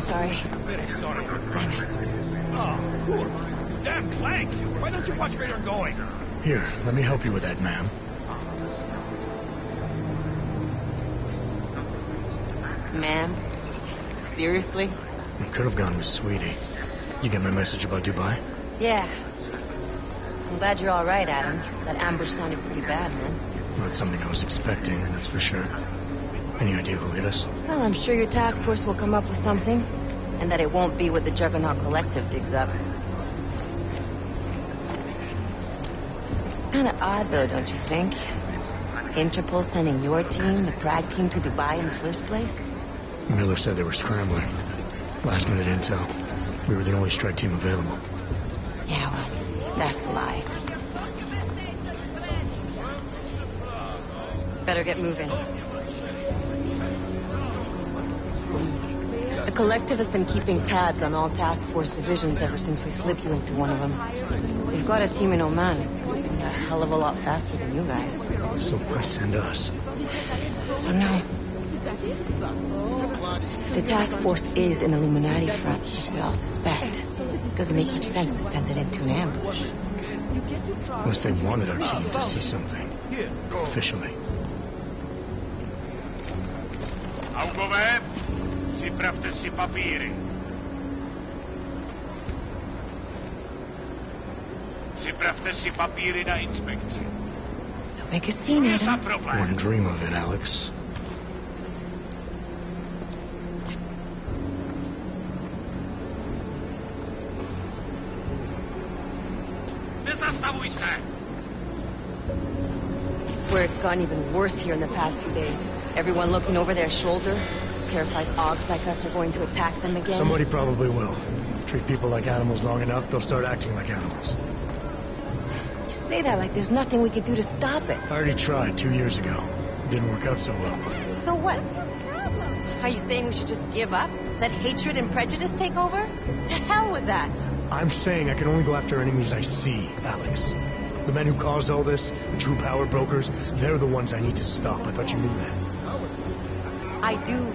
Sorry. Very sorry. Damn it. Oh, cool. Damn Clank. Why don't you watch where you're going? Here, let me help you with that, ma'am. Ma'am? Seriously? I could have gone with Sweetie. You get my message about Dubai? Yeah. I'm glad you're all right, Adam. That ambush sounded pretty bad, man. Not something I was expecting, that's for sure. Any idea who hit us? Well, I'm sure your task force will come up with something. And that it won't be what the Juggernaut Collective digs up. Kinda odd, though, don't you think? Interpol sending your team, the Prague team, to Dubai in the first place? Miller said they were scrambling. Last minute intel. We were the only strike team available. Yeah, well, that's a lie. Better get moving. The Collective has been keeping tabs on all task force divisions ever since we slipped you into one of them. We've got a team in Oman, and a hell of a lot faster than you guys. So why send us? I don't know. If the task force is an Illuminati front, like we all suspect, it doesn't make much sense to send it into an ambush. Unless they wanted our team to see something. Officially. Augově, připravte si papíry. Připravte si papíry na inspekci. Don't make a scene, Adam. Wouldn't dream of it, Alex. Nezastavuj se! I swear it's gotten even worse here in the past few days. Everyone looking over their shoulder, terrified Augs like us are going to attack them again. Somebody probably will. Treat people like animals long enough, they'll start acting like animals. You say that like there's nothing we could do to stop it. I already tried 2 years ago. It didn't work out so well. So what? Are you saying we should just give up? Let hatred and prejudice take over? The hell with that! I'm saying I can only go after enemies I see, Alex. The men who caused all this, the true power brokers, they're the ones I need to stop. I thought you knew that. I do.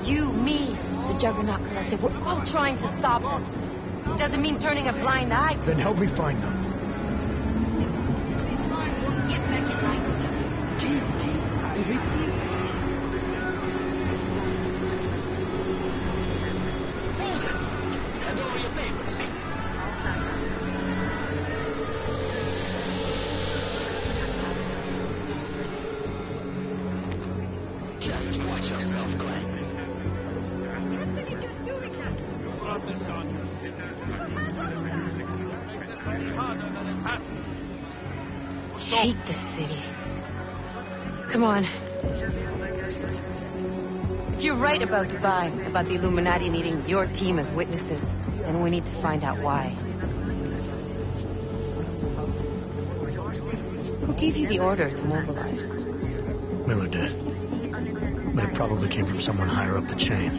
You, me, the Juggernaut Collective, we're all trying to stop them. It doesn't mean turning a blind eye to Then help me find them. hate this city. Come on. If you're right about Dubai, about the Illuminati needing your team as witnesses, then we need to find out why. Who gave you the order to mobilize? Miller did. But it probably came from someone higher up the chain.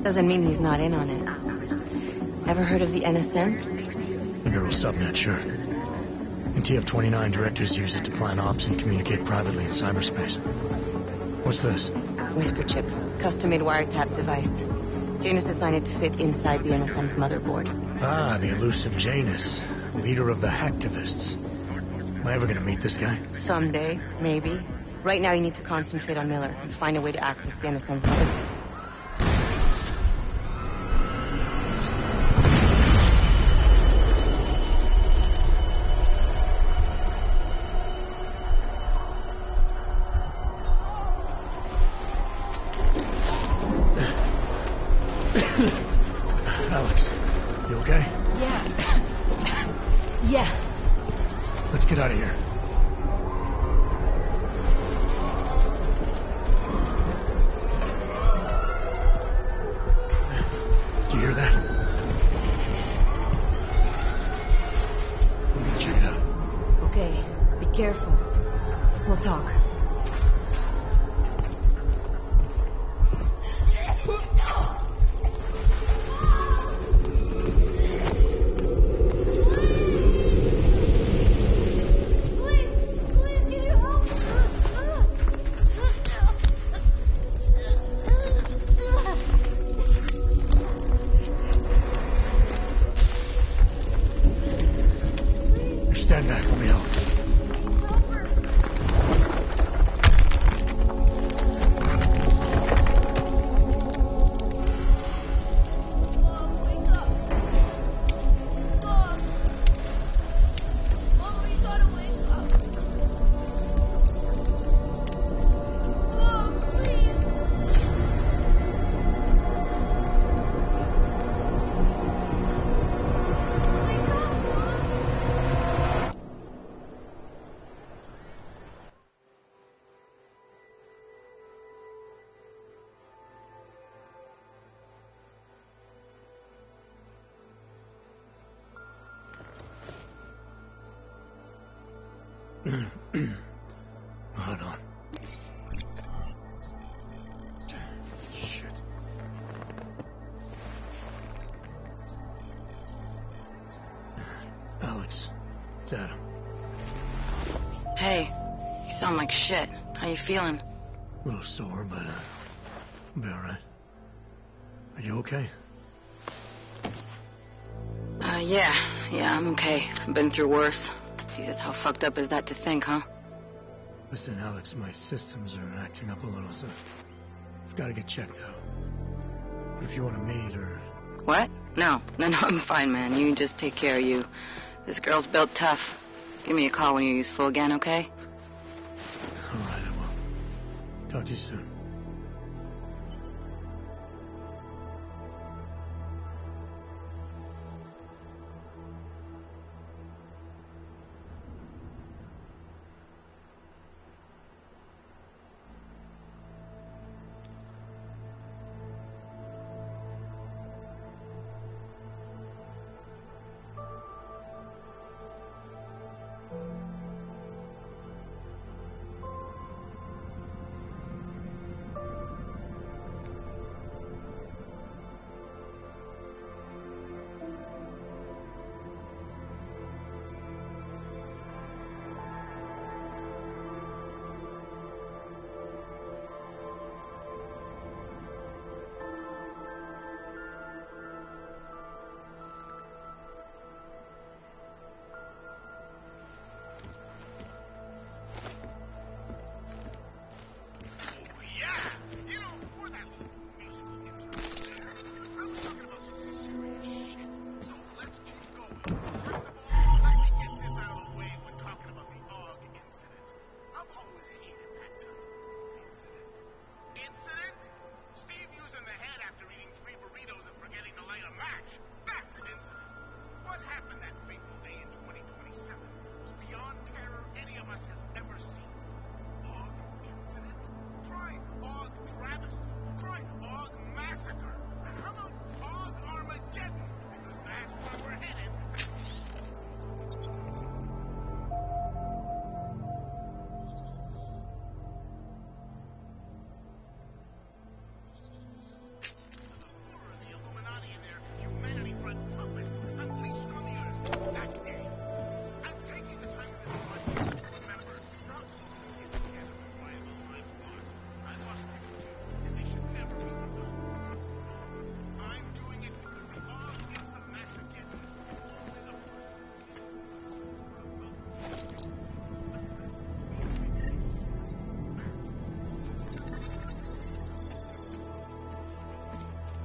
Doesn't mean he's not in on it. Ever heard of the NSN? The Neural Subnet, sure. In TF-29, directors use it to plan ops and communicate privately in cyberspace. What's this? Whisper chip. Custom-made wiretap device. Janus designed it to fit inside the NSN's motherboard. Ah, the elusive Janus. Leader of the hacktivists. Am I ever gonna meet this guy? Someday, maybe. Right now you need to concentrate on Miller and find a way to access the NSN's motherboard. Alex, you okay? Yeah. Yeah. Let's get out of here. Do you hear that? I'm gonna check it out. Okay, be careful. We'll talk. Hold on. Shit. Alex, it's Adam. Hey, you sound like shit. How you feeling? A little sore, but I'll be alright. Are you okay? Yeah, I'm okay. I've been through worse. Jesus, how fucked up is that to think, huh? Listen, Alex, my systems are acting up a little, so I've got to get checked out. But if you want to meet or... What? No, I'm fine, man. You just take care of you. This girl's built tough. Give me a call when you're useful again, okay? Alright, I will. Talk to you soon.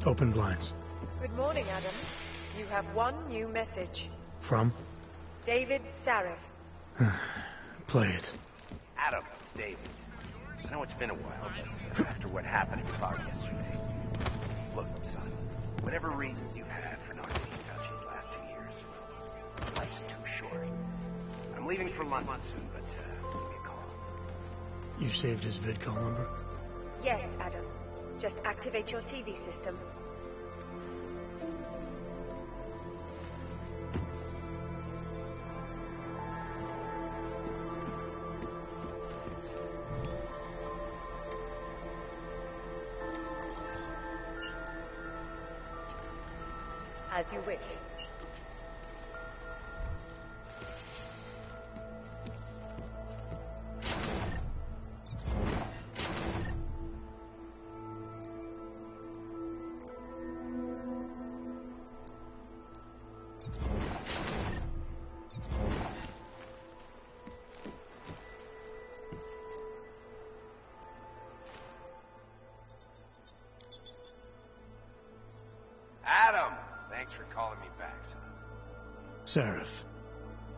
Open blinds. Good morning, Adam. You have one new message. From? David Sarif. Play it. Adam, it's David. I know it's been a while, but after what happened in Prague yesterday... Look, son, whatever reasons you've had for not getting in touch these last 2 years, life's too short. I'm leaving for London soon, but give me a call. You saved his vidcall number? Yes, Adam. Just activate your TV system. As you wish. Adam! Thanks for calling me back, son. Sarif.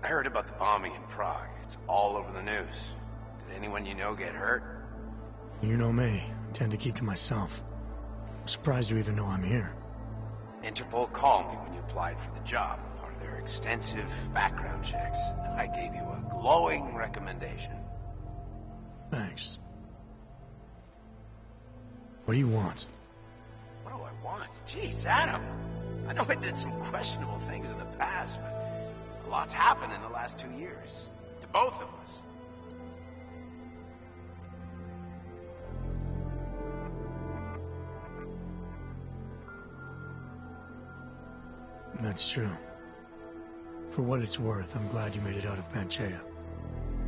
I heard about the bombing in Prague. It's all over the news. Did anyone you know get hurt? You know me. I tend to keep to myself. I'm surprised you even know I'm here. Interpol called me when you applied for the job, part of their extensive background checks, and I gave you a glowing recommendation. Thanks. What do you want? What do I want? Jeez, Adam. I know I did some questionable things in the past, but a lot's happened in the last 2 years. To both of us. that's true. For what it's worth, I'm glad you made it out of Panchea.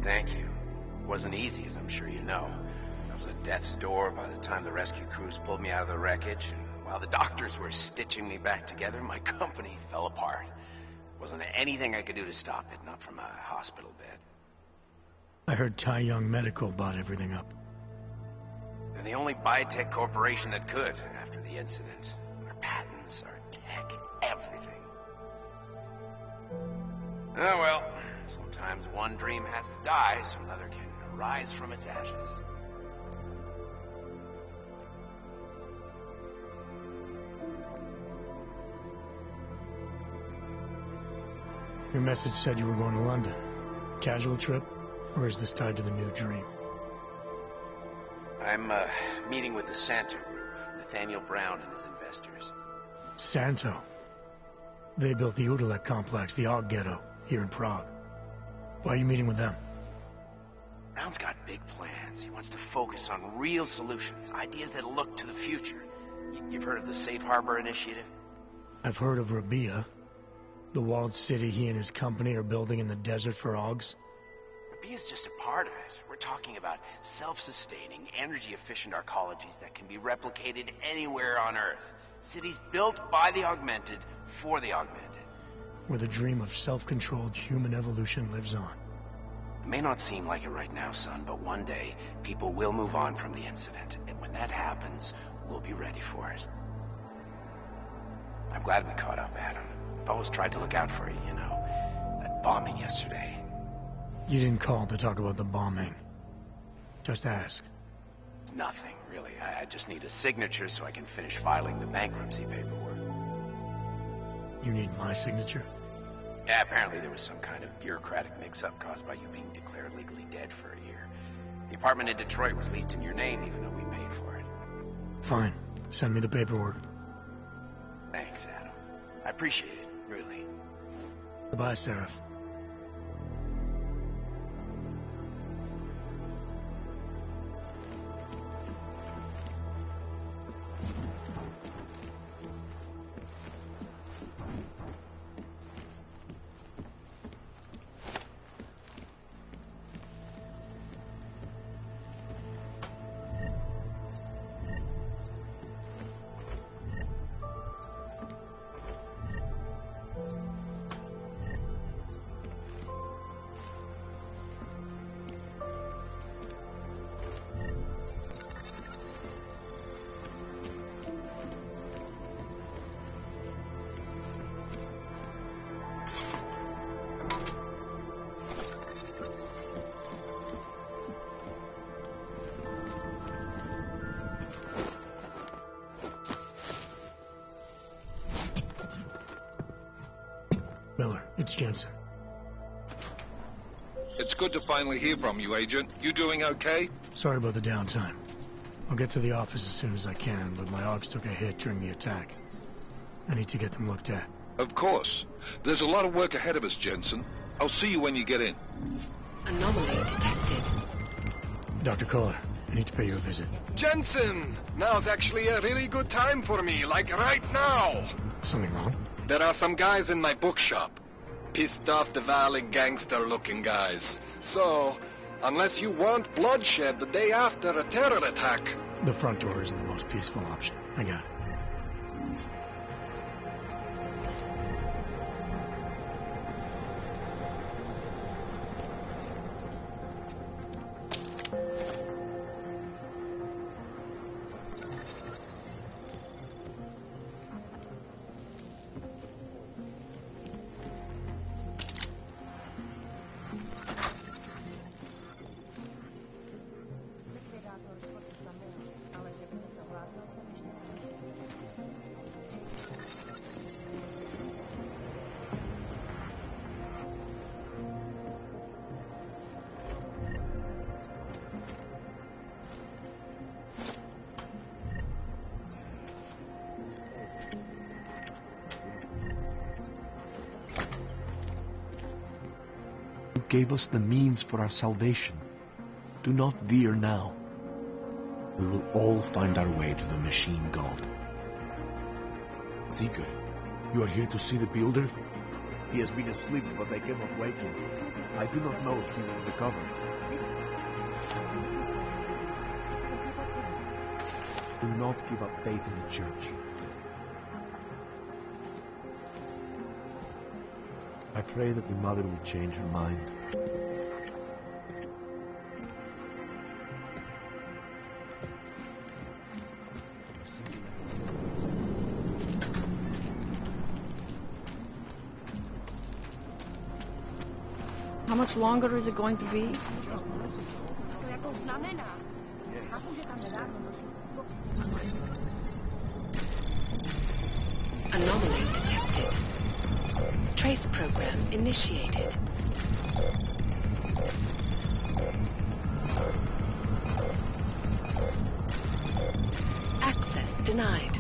Thank you. It wasn't easy, as I'm sure you know. I was at death's door by the time the rescue crews pulled me out of the wreckage, and while the doctors were stitching me back together, my company fell apart. Wasn't anything I could do to stop it, not from a hospital bed. I heard Tai Young Medical bought everything up. They're the only biotech corporation that could, after the incident. Our patents, our tech, everything. Oh well, sometimes one dream has to die so another can rise from its ashes. Your message said you were going to London. Casual trip? Or is this tied to the new dream? I'm meeting with the Santo Group, Nathaniel Brown and his investors. Santo? They built the Udalek complex, the Og Ghetto, here in Prague. Why are you meeting with them? Brown's got big plans. He wants to focus on real solutions, ideas that look to the future. You've heard of the Safe Harbor Initiative? I've heard of Rabia, the walled city he and his company are building in the desert for Ogs. Rabia's just a part of it. We're talking about self-sustaining, energy-efficient arcologies that can be replicated anywhere on Earth. Cities built by the augmented, for the augmented. Where the dream of self-controlled human evolution lives on. It may not seem like it right now, son, but one day, people will move on from the incident. And when that happens, we'll be ready for it. I'm glad we caught up, Adam. I've always tried to look out for you, you know. That bombing yesterday. You didn't call to talk about the bombing. Just ask. It's nothing, really. I just need a signature so I can finish filing the bankruptcy paperwork. You need my signature? Yeah, apparently there was some kind of bureaucratic mix-up caused by you being declared legally dead for a year. The apartment in Detroit was leased in your name even though we paid for it. Fine. Send me the paperwork. Thanks, Adam. I appreciate it, really. Goodbye, Seraph. Miller, it's Jensen. It's good to finally hear from you, Agent. You doing okay? Sorry about the downtime. I'll get to the office as soon as I can, but my Ogs took a hit during the attack. I need to get them looked at. Of course. There's a lot of work ahead of us, Jensen. I'll see you when you get in. Anomaly detected. Dr. Kohler, I need to pay you a visit. Jensen! Now's actually a really good time for me, like right now! Something wrong? There are some guys in my bookshop. Pissed off the Valley gangster-looking guys. So, unless you want bloodshed the day after a terror attack... The front door isn't the most peaceful option. I got it. Gave us the means for our salvation. Do not veer now. We will all find our way to the machine god. Sigurd, You are here to see the builder? He has been asleep, but I cannot wake him. I do not know if he will recover. Do not give up faith in the church. I pray that the mother will change her mind. How much longer is it going to be? Anomaly detected. Trace program initiated. Access denied.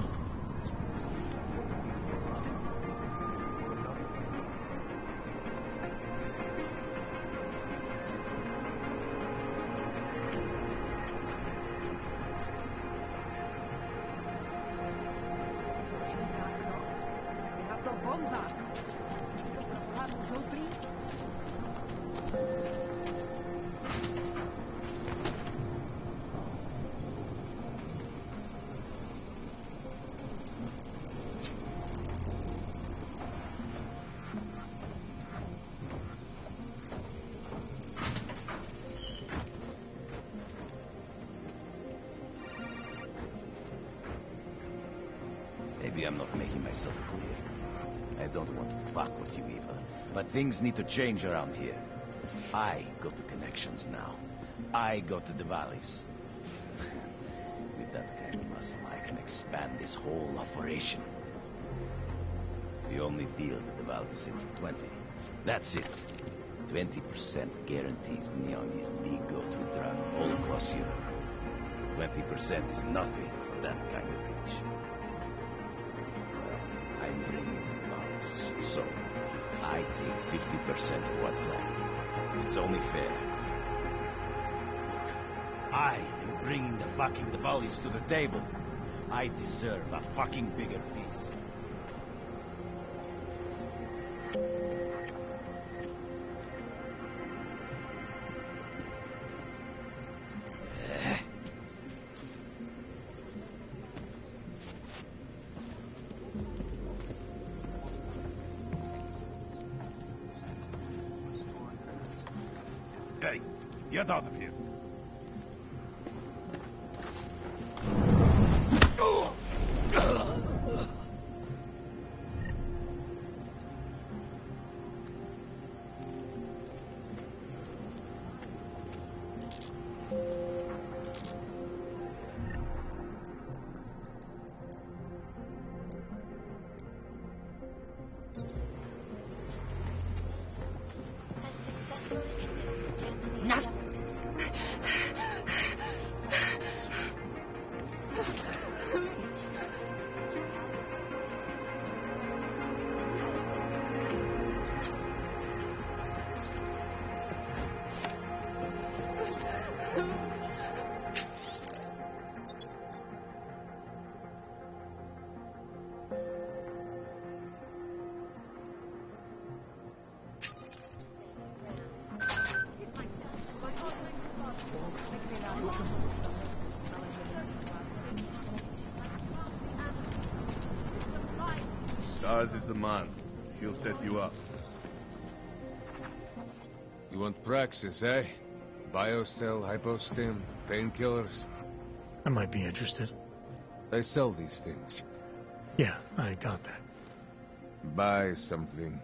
Maybe I'm not making myself clear. I don't want to fuck with you, Eva, but things need to change around here. I got the connections now. I got the valleys. With that kind of muscle, I can expand this whole operation. The only deal that the valleys in for 20. That's it. 20% guarantees Neon is the go-to drug all across Europe. 20% is nothing for that kind of reach. Well, I'm bringing the valleys, so I take 50% of what's left. It's only fair. I am bringing the valleys to the table. I deserve a fucking bigger piece. Hey, get out of here. Stars is the man. He'll set you up. You want Praxis, eh? Biocell, hypostim, painkillers? I might be interested. They sell these things. Yeah, I got that. Buy something.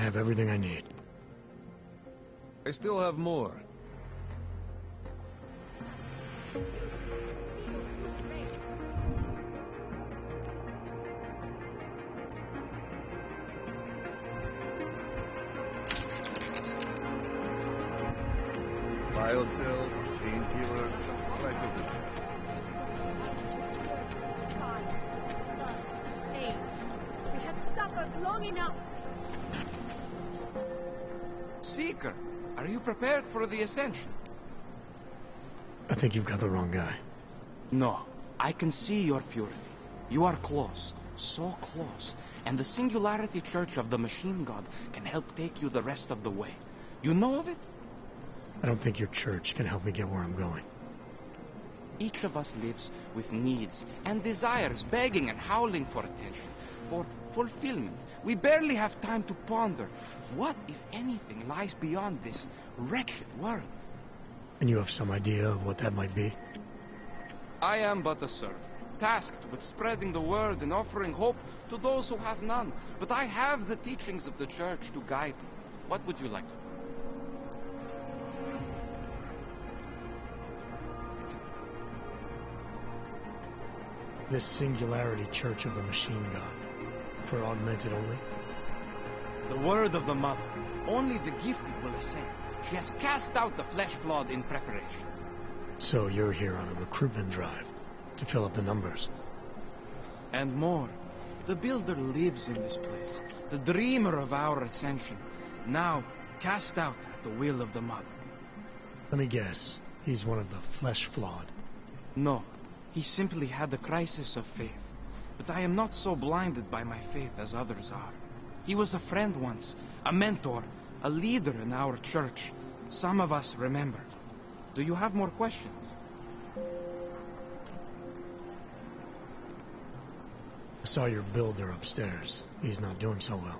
I have everything I need. I still have more. Biocells, painkillers, right over there. Hey, we have suffered long enough. Seeker, are you prepared for the ascension? I think you've got the wrong guy. No, I can see your purity. You are close, so close, and the Singularity Church of the Machine God can help take you the rest of the way. You know of it? I don't think your church can help me get where I'm going. Each of us lives with needs and desires, begging and howling for attention, for fulfillment. We barely have time to ponder what, if anything, lies beyond this wretched world. And you have some idea of what that might be? I am but a servant, tasked with spreading the word and offering hope to those who have none. But I have the teachings of the church to guide me. What would you like to know? This Singularity Church of the Machine God. For augmented only? The word of the Mother. Only the gifted will ascend. She has cast out the flesh-flawed in preparation. So you're here on a recruitment drive to fill up the numbers. And more. The Builder lives in this place. The dreamer of our ascension. Now cast out at the will of the Mother. Let me guess. He's one of the flesh-flawed. No. He simply had a crisis of faith. But I am not so blinded by my faith as others are. He was a friend once, a mentor, a leader in our church. Some of us remember. Do you have more questions? I saw your builder upstairs. He's not doing so well.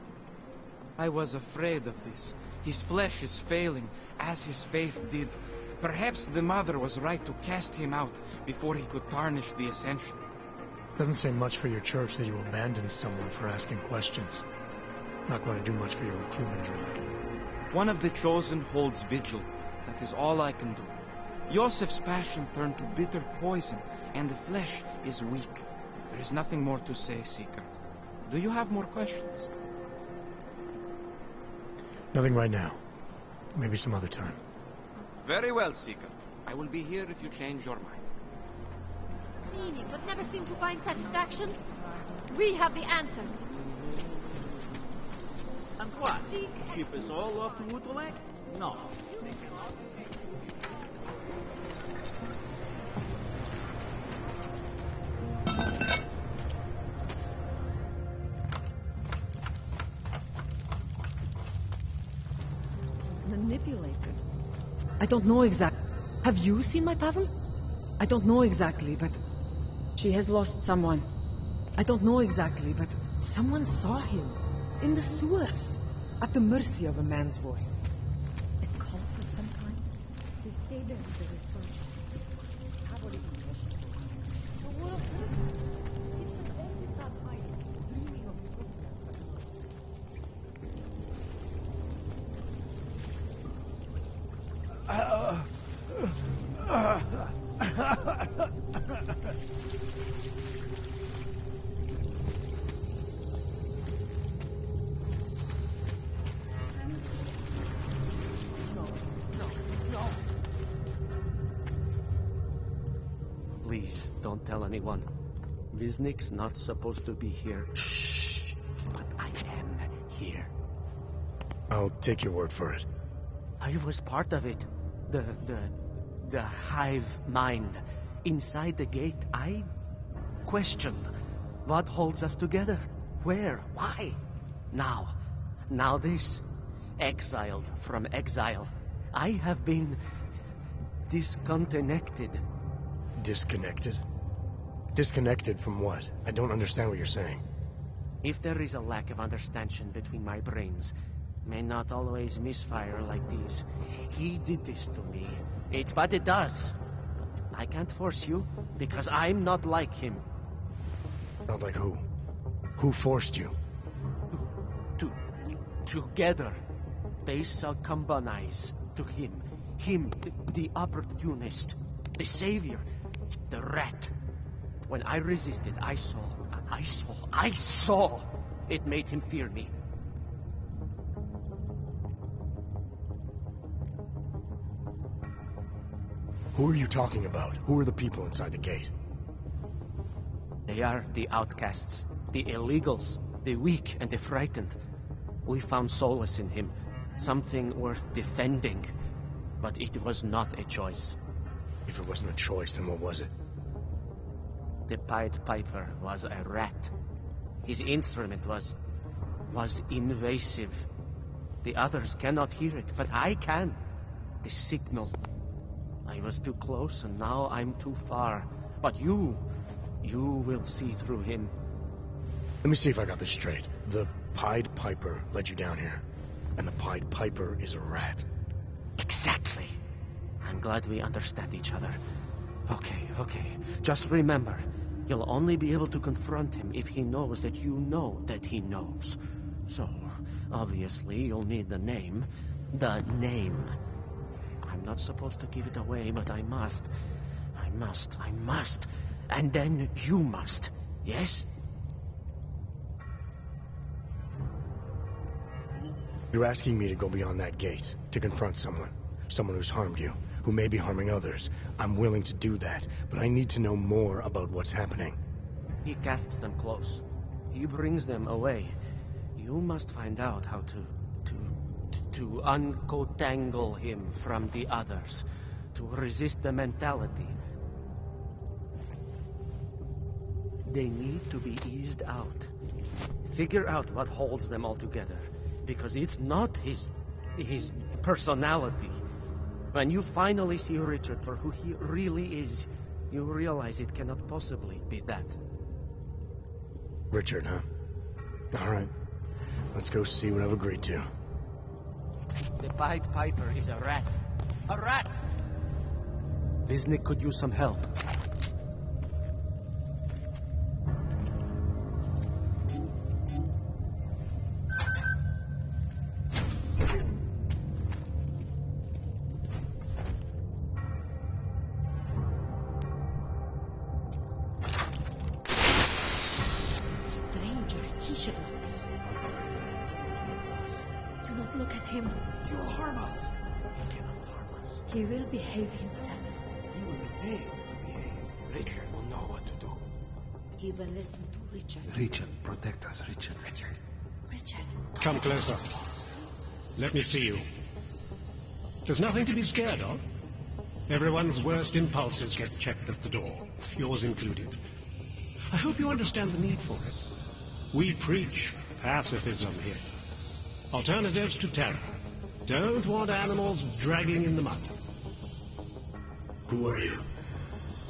I was afraid of this. His flesh is failing, as his faith did. Perhaps the Mother was right to cast him out before he could tarnish the ascension. Doesn't say much for your church that you abandoned someone for asking questions. Not going to do much for your recruitment drive. One of the chosen holds vigil. That is all I can do. Yosef's passion turned to bitter poison, and the flesh is weak. There is nothing more to say, Seeker. Do you have more questions? Nothing right now. Maybe some other time. Very well, Seeker. I will be here if you change your mind. Cleaning, but never seem to find satisfaction. We have the answers. And what? Ship is all off to Woodlake? No. Manipulated. I don't know exactly. Have you seen my Pavel? I don't know exactly, but... She has lost someone. I don't know exactly, but someone saw him. In the sewers. At the mercy of a man's voice. A cult of some kind? They stay there with the research. Have already been questioned. The world is an only sad hiding, dreaming of Please, don't tell anyone. Viznik's not supposed to be here. Shh! But I am here. I'll take your word for it. I was part of it. The hive mind. Inside the gate, I questioned what holds us together. Where? Why? Now this. Exiled from exile. I have been disconnected. Disconnected? Disconnected from what? I don't understand what you're saying. If there is a lack of understanding between my brains, may not always misfire like these. He did this to me. It's what it does. I can't force you, because I'm not like him. Not like who? Who forced you? To together, they succumbanize to him. Him, the opportunist, the savior, the rat. When I resisted, I saw. It made him fear me. Who are you talking about? Who are the people inside the gate? They are the outcasts, the illegals, the weak and the frightened. We found solace in him, something worth defending. But it was not a choice. If it wasn't a choice, then what was it? The Pied Piper was a rat. His instrument was invasive. The others cannot hear it, but I can. The signal. I was too close, and now I'm too far. But you will see through him. Let me see if I got this straight. The Pied Piper led you down here, and the Pied Piper is a rat. Exactly. I'm glad we understand each other. Okay. Just remember, you'll only be able to confront him if he knows that you know that he knows. So, obviously, you'll need the name. The name. I'm not supposed to give it away, but I must. And then you must. Yes? You're asking me to go beyond that gate, to confront someone who's harmed you, who may be harming others. I'm willing to do that, but I need to know more about what's happening. He casts them close. He brings them away. You must find out how to uncotangle him from the others, to resist the mentality. They need to be eased out. Figure out what holds them all together, because it's not his personality. When you finally see Richard for who he really is, you realize it cannot possibly be that. Richard, huh? All right. Let's go see what I've agreed to. The Pied Piper is a rat. A rat! Visnik could use some help. Stranger, he should not be. Do not look at him. He will harm us. He cannot harm us. He will behave himself. He will behave. Richard will know what to do. He will listen to Richard. Richard, protect us, Richard. Richard. Come closer. Let me see you. There's nothing to be scared of. Everyone's worst impulses get checked at the door, yours included. I hope you understand the need for it. We preach pacifism here. Alternatives to terror. Don't want animals dragging in the mud. Who are you?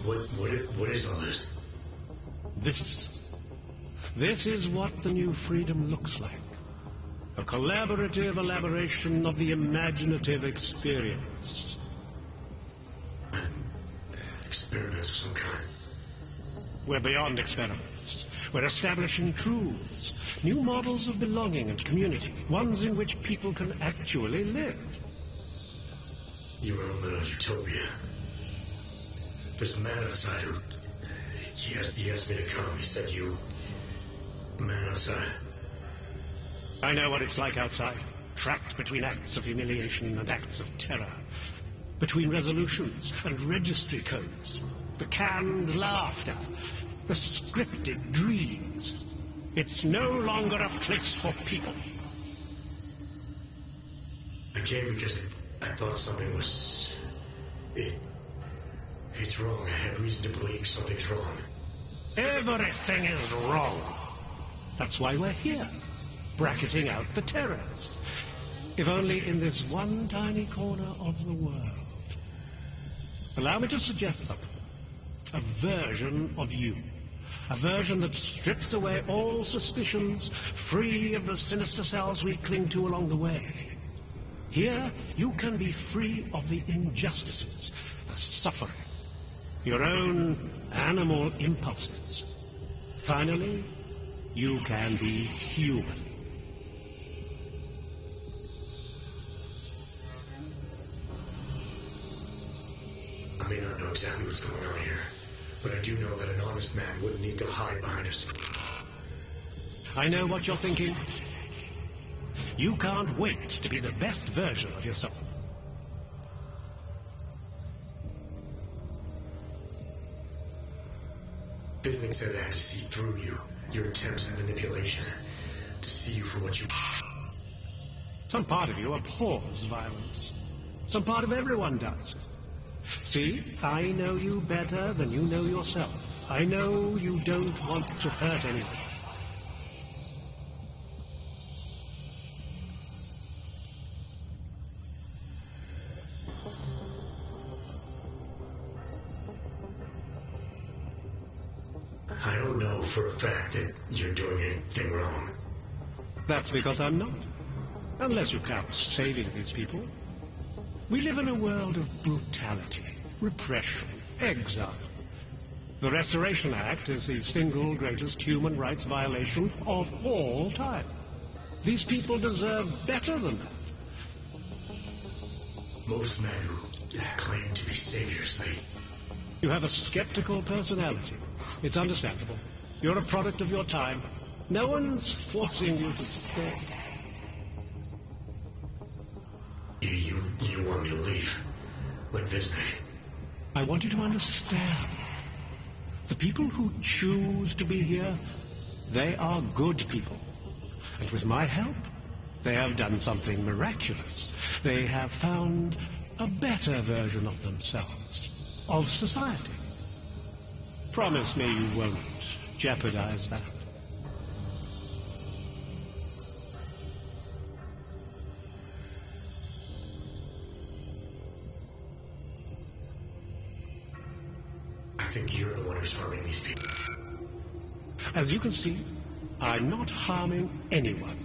What is all this? This is what the new freedom looks like. A collaborative elaboration of the imaginative experience. Experiments of some kind. We're beyond experiments. We're establishing truths, new models of belonging and community, ones in which people can actually live. You were in a utopia. There's a man outside who... He asked me to come. He said you... The man outside. I know what it's like outside. Trapped between acts of humiliation and acts of terror. Between resolutions and registry codes. The canned laughter. The scripted dreams. It's no longer a place for people. I came because I thought something was... It's wrong. I had reason to believe something's wrong. Everything is wrong. That's why we're here. Bracketing out the terrors. If only in this one tiny corner of the world. Allow me to suggest something. A version of you. A version that strips away all suspicions, free of the sinister cells we cling to along the way. Here, you can be free of the injustices, the suffering, your own animal impulses. Finally, you can be human. exactly what's going on here, but I do know that an honest man wouldn't need to hide behind a... I know what you're thinking. You can't wait to be the best version of yourself. Bisnick said I had to see through you, your attempts at manipulation, to see you for what you... Some part of you abhors violence. Some part of everyone does. See, I know you better than you know yourself. I know you don't want to hurt anyone. I don't know for a fact that you're doing anything wrong. That's because I'm not. Unless you count saving these people. We live in a world of brutality, repression, exile. The Restoration Act is the single greatest human rights violation of all time. These people deserve better than that. Most men who claim to be saviors, You have a skeptical personality. It's understandable. You're a product of your time. No one's forcing you to stay. You want me to leave? Like Visnick? I want you to understand. The people who choose to be here, they are good people. And with my help, they have done something miraculous. They have found a better version of themselves, of society. Promise me you won't jeopardize that. I think you're the one who's harming these people. As you can see, I'm not harming anyone.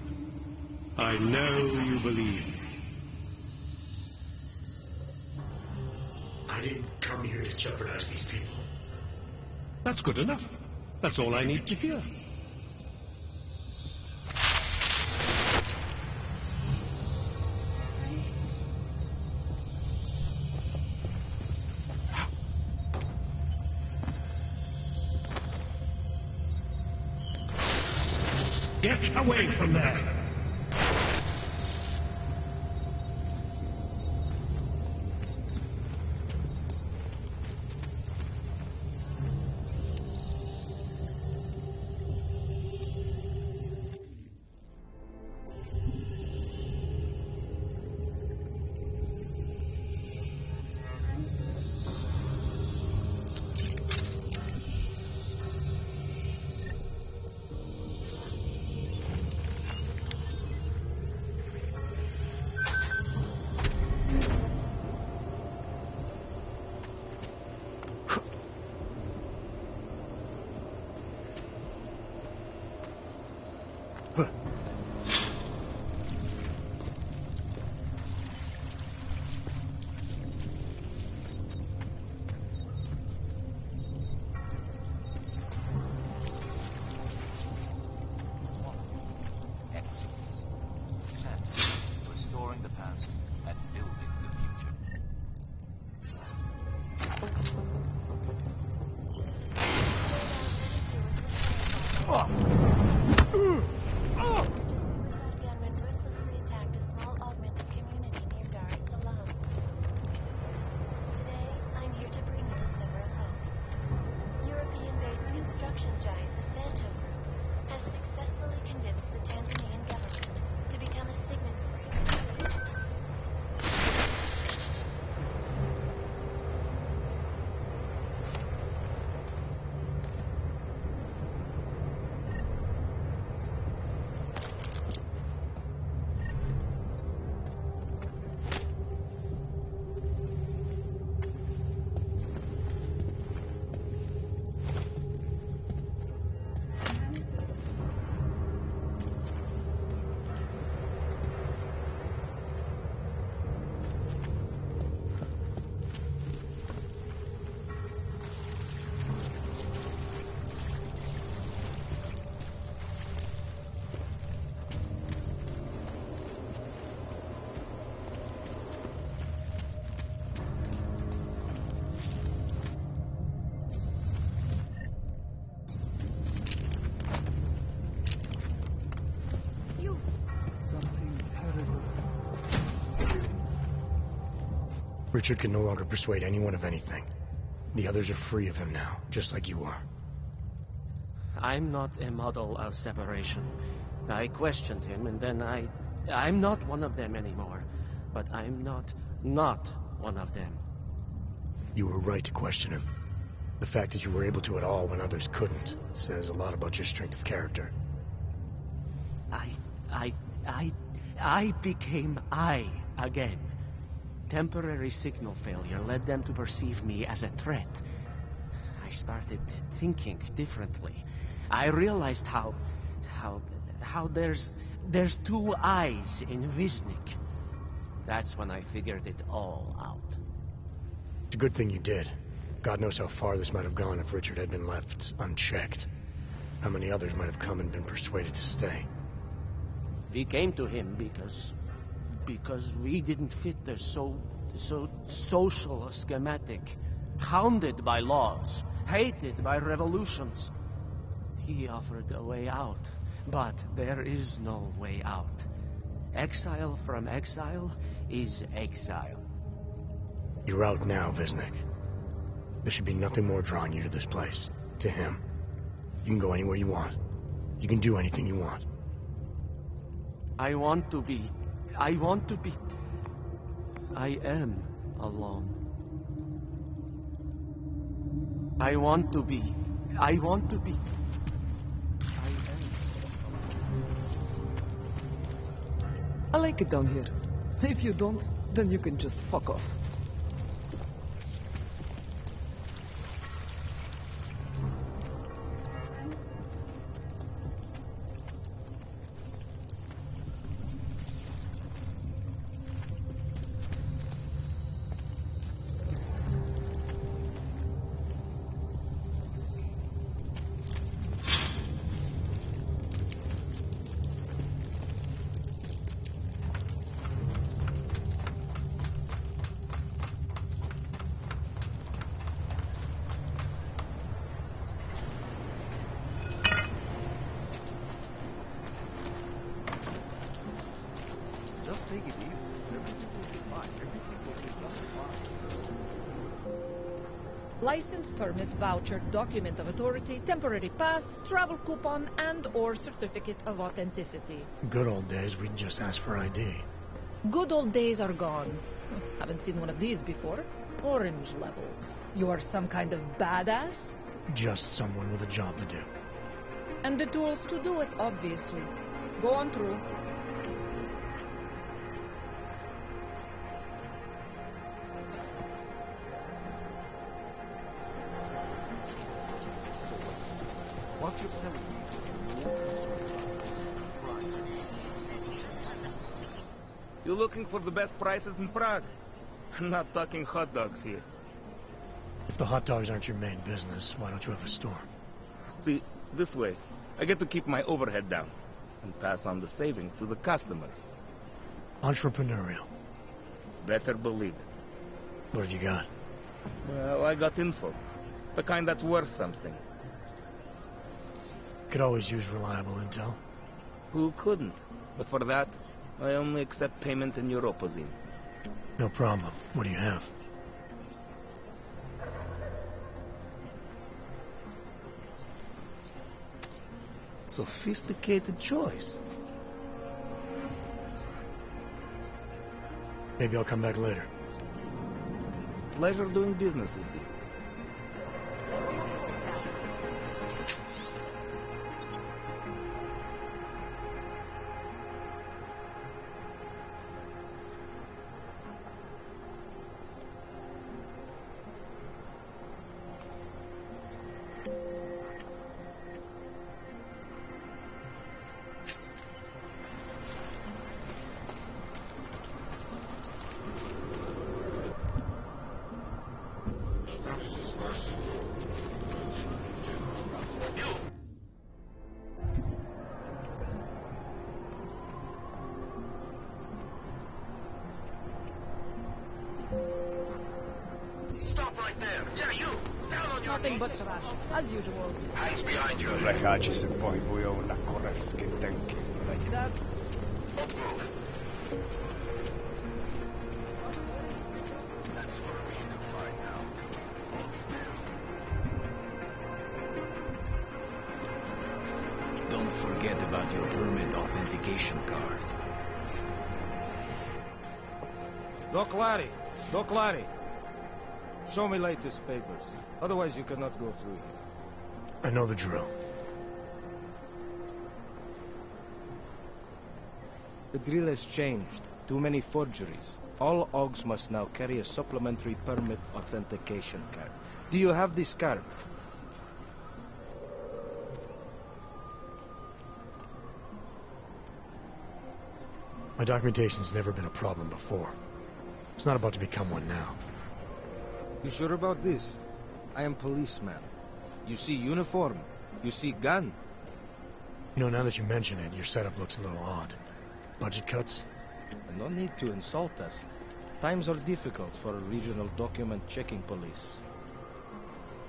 I know you believe me. I didn't come here to jeopardize these people. That's good enough. That's all I need to hear. Get away from there! Richard can no longer persuade anyone of anything. The others are free of him now, just like you are. I'm not a model of separation. I questioned him, and then I'm not one of them anymore. But I'm not one of them. You were right to question him. The fact that you were able to at all when others couldn't says a lot about your strength of character. I became I again. Temporary signal failure led them to perceive me as a threat. I started thinking differently. I realized how there's two eyes in Viznik. That's when I figured it all out. It's a good thing you did. God knows how far this might have gone if Richard had been left unchecked. How many others might have come and been persuaded to stay. We came to him because we didn't fit the so social schematic, hounded by laws, hated by revolutions. He offered a way out, but there is no way out. Exile from exile is exile. You're out now, Viznik. There should be nothing more drawing you to this place, to him. You can go anywhere you want. You can do anything you want. I am alone. I like it down here. If you don't, then you can just fuck off. Just take it easy. Everything will be fine. Everything will be just fine. License, permit, voucher, document of authority, temporary pass, travel coupon, and/or certificate of authenticity. Good old days, we'd just ask for ID. Good old days are gone. Haven't seen one of these before. Orange level. You are some kind of badass? Just someone with a job to do. And the tools to do it, obviously. Go on through. What you're telling me is that you You're looking for the best prices in Prague? I'm not talking hot dogs here. If the hot dogs aren't your main business, why don't you have a store? See, this way, I get to keep my overhead down and pass on the savings to the customers. Entrepreneurial. Better believe it. What have you got? Well, I got info. The kind that's worth something. Could always use reliable intel. Who couldn't? But for that, I only accept payment in Europozine. No problem. What do you have? Sophisticated choice. Maybe I'll come back later. Pleasure doing business with you. Nothing but trash, as usual. Hands behind you. Rehači se pohybujou na korejské tanky. That... Don't move. That's forget about your permit authentication card. Doc Larry! Doc Larry! Show me latest papers. Otherwise you cannot go through here. I know the drill. The drill has changed. Too many forgeries. All OGs must now carry a supplementary permit authentication card. Do you have this card? My documentation's never been a problem before. It's not about to become one now. You sure about this? I am policeman. You see uniform. You see gun. You know, now that you mention it, your setup looks a little odd. Budget cuts? No need to insult us. Times are difficult for a regional document checking police.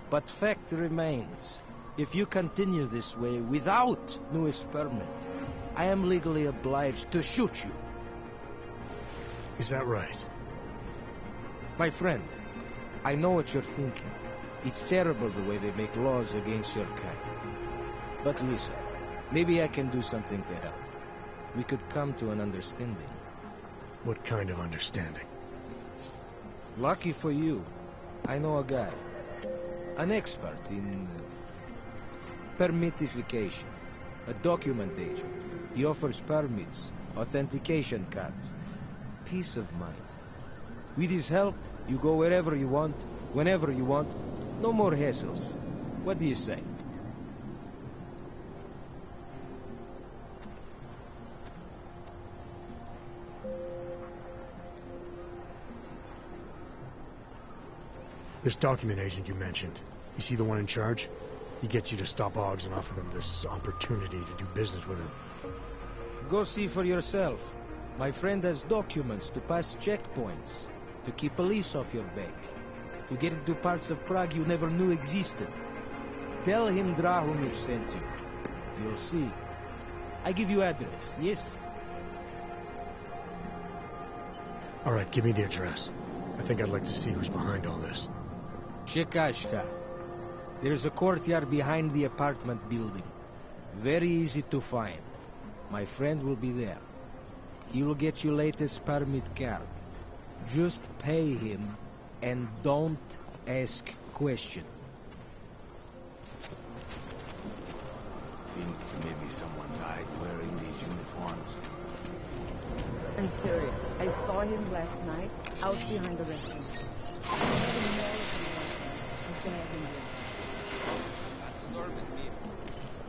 But fact remains, if you continue this way without newest permit, I am legally obliged to shoot you. Is that right? My friend, I know what you're thinking. It's terrible the way they make laws against your kind. But listen, maybe I can do something to help. We could come to an understanding. What kind of understanding? Lucky for you, I know a guy. An expert in permitification. A document agent. He offers permits, authentication cards. Peace of mind. With his help, you go wherever you want, whenever you want. No more hassles. What do you say? This document agent you mentioned, you see the one in charge? He gets you to stop OGs and offer them this opportunity to do business with him. Go see for yourself. My friend has documents to pass checkpoints, to keep police off your back, to get into parts of Prague you never knew existed. Tell him Drahomir sent you. You'll see. I give you address, yes? All right, give me the address. I think I'd like to see who's behind all this. Chekashka. There's a courtyard behind the apartment building. Very easy to find. My friend will be there. He will get you latest permit card. Just pay him and don't ask questions. Think maybe someone died wearing these uniforms. I'm serious. I saw him last night out behind the restaurant.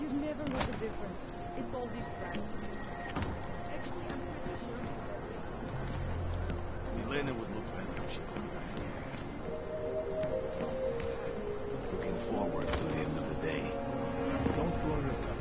You'd never know the difference. It's all these flashes. Actually, I'm pretty sure Milena would look better if she could die. Looking forward to the end of the day. Don't blow your cover.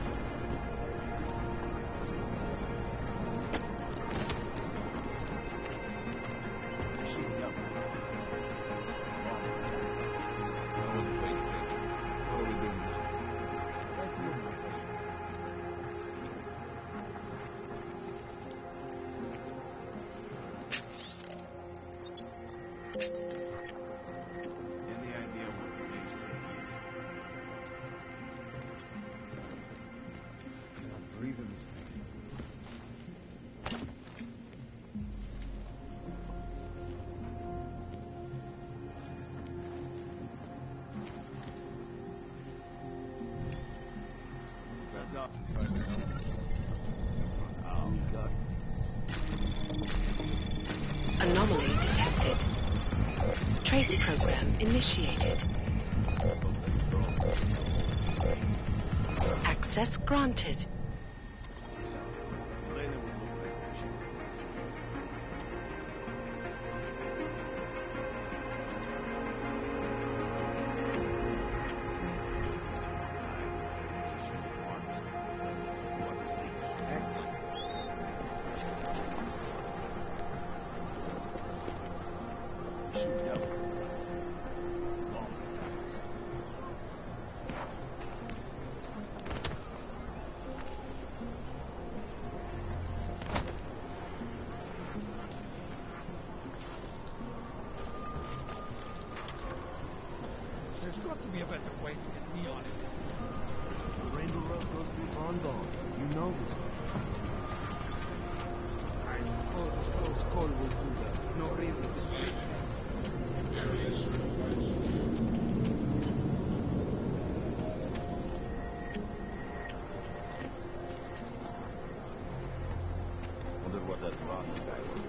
Anomaly detected. Trace program initiated. Access granted. There's got to be a better way to get me on it. The Rainbow Road goes through Rondon. You know this. I suppose a close call will do that. No real discreetness. Wonder what that rotten guy was.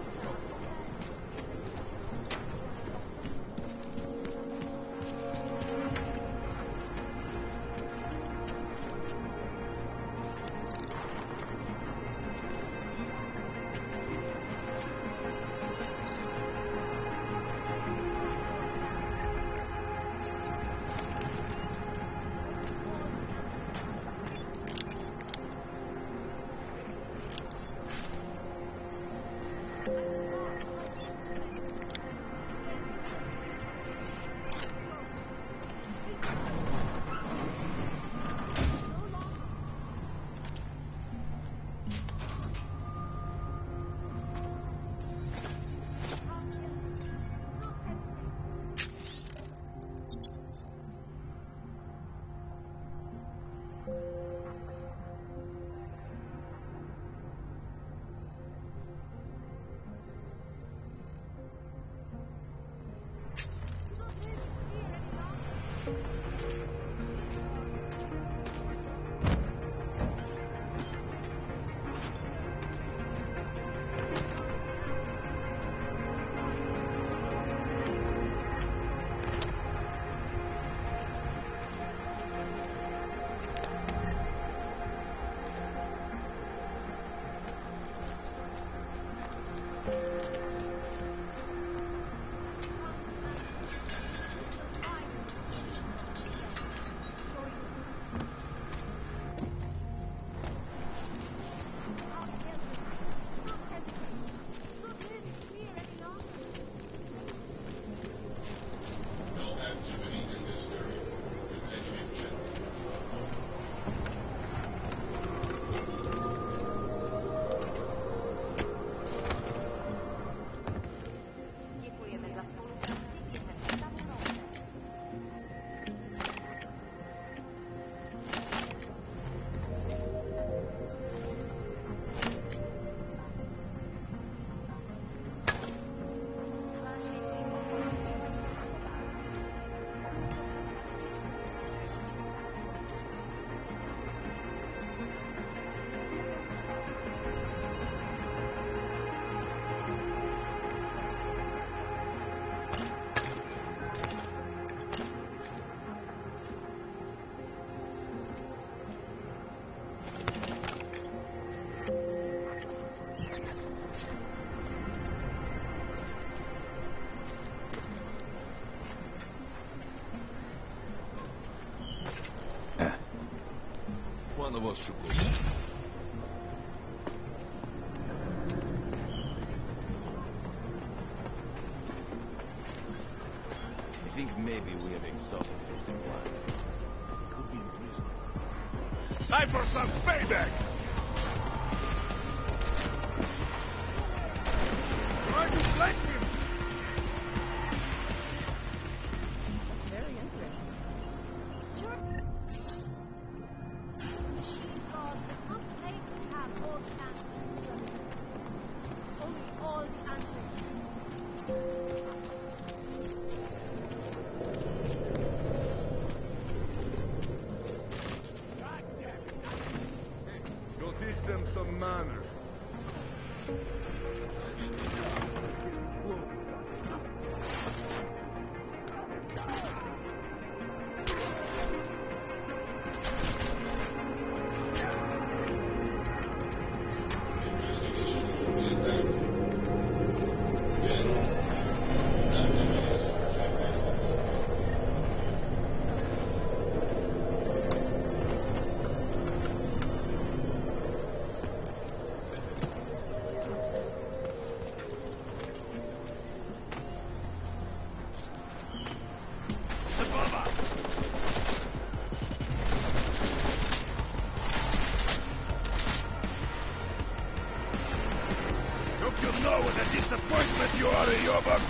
Quando vostro go. I think maybe we have exhausted the supply. Could be in prison. Time for some payback! Try to flank him! Very interesting. Sure. Go teach them some manners. Don't you know what a disappointment you are, Yobak?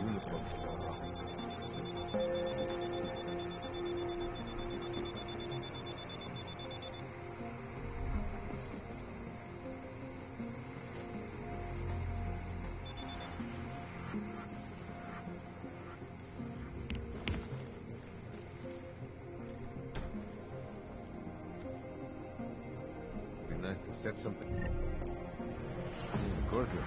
uniform to go wrong. Be nice to set something in the courtyard.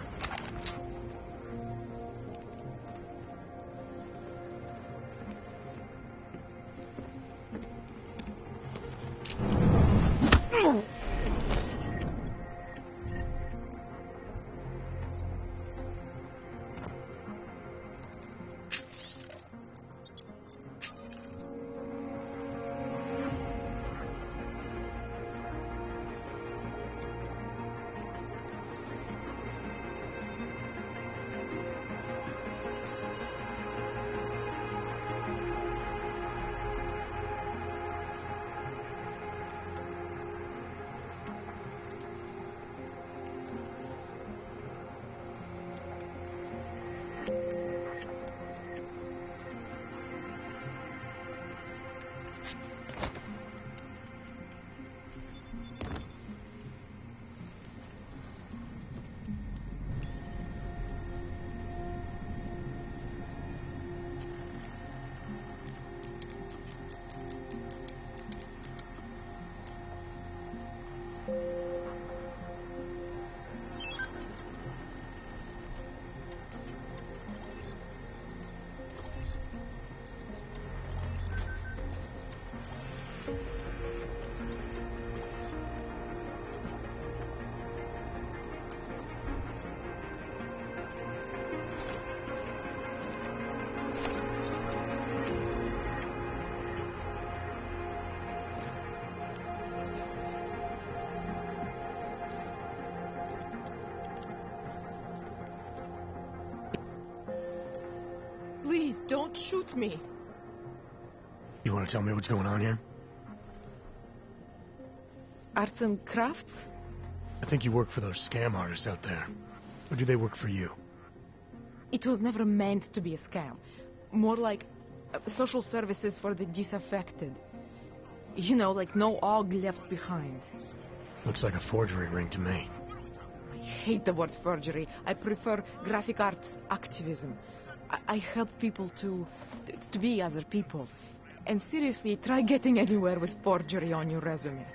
Please, don't shoot me. You want to tell me what's going on here? Arts and crafts? I think you work for those scam artists out there. Or do they work for you? It was never meant to be a scam. More like social services for the disaffected. You know, like no og left behind. Looks like a forgery ring to me. I hate the word forgery. I prefer graphic arts activism. I help people to be other people. And seriously, try getting anywhere with forgery on your resume.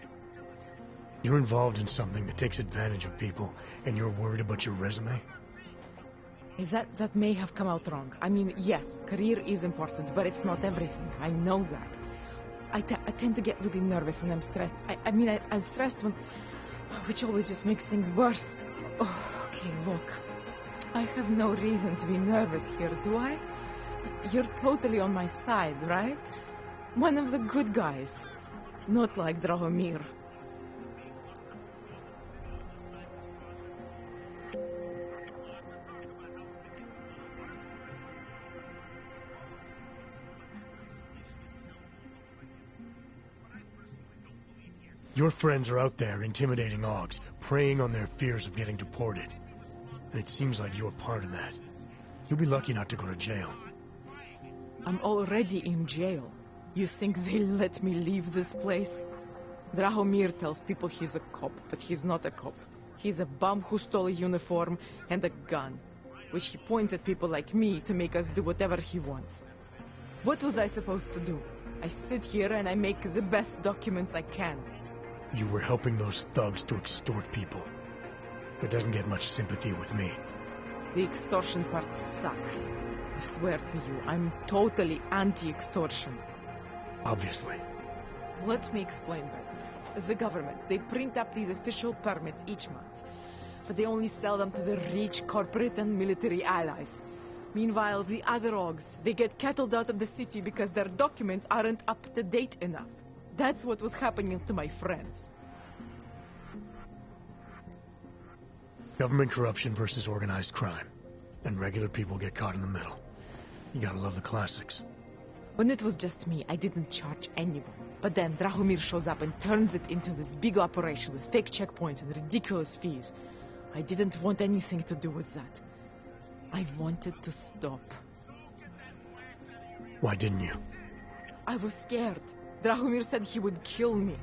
You're involved in something that takes advantage of people, and you're worried about your resume? That may have come out wrong. I mean, yes, career is important, but it's not everything. I know that. I tend to get really nervous when I'm stressed. I'm stressed when... which always just makes things worse. Oh, okay, look. I have no reason to be nervous here, do I? You're totally on my side, right? One of the good guys. Not like Drahomir. Your friends are out there intimidating Augs, preying on their fears of getting deported. And it seems like you're part of that. You'll be lucky not to go to jail. I'm already in jail. You think they'll let me leave this place? Drahomir tells people he's a cop, but he's not a cop. He's a bum who stole a uniform and a gun, which he points at people like me to make us do whatever he wants. What was I supposed to do? I sit here and I make the best documents I can. You were helping those thugs to extort people. That doesn't get much sympathy with me. The extortion part sucks. I swear to you, I'm totally anti-extortion. Obviously. Let me explain better. The government, they print up these official permits each month, but they only sell them to the rich corporate and military allies. Meanwhile, the other Augs, they get cattled out of the city because their documents aren't up to date enough. That's what was happening to my friends. Government corruption versus organized crime. And regular people get caught in the middle. You gotta love the classics. When it was just me, I didn't charge anyone. But then Drahomir shows up and turns it into this big operation with fake checkpoints and ridiculous fees. I didn't want anything to do with that. I wanted to stop Why didn't you? I was scared. Drahomir said he would kill me.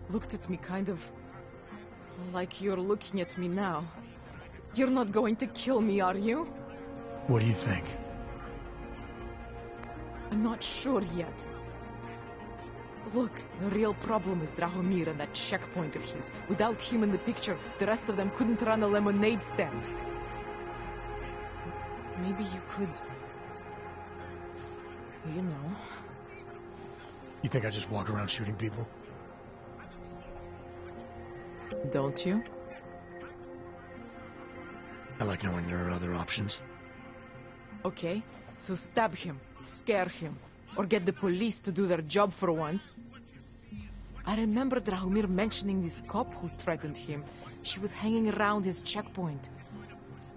Looked at me kind of like you're looking at me now. You're not going to kill me, are you? What do you think? I'm not sure yet. Look, the real problem is Drahomir and that checkpoint of his. Without him in the picture, the rest of them couldn't run a lemonade stand. Maybe you could... You know... You think I just walk around shooting people? Don't you? I like knowing there are other options. Okay, so stab him, scare him, or get the police to do their job for once. I remember Drahomir mentioning this cop who threatened him. She was hanging around his checkpoint.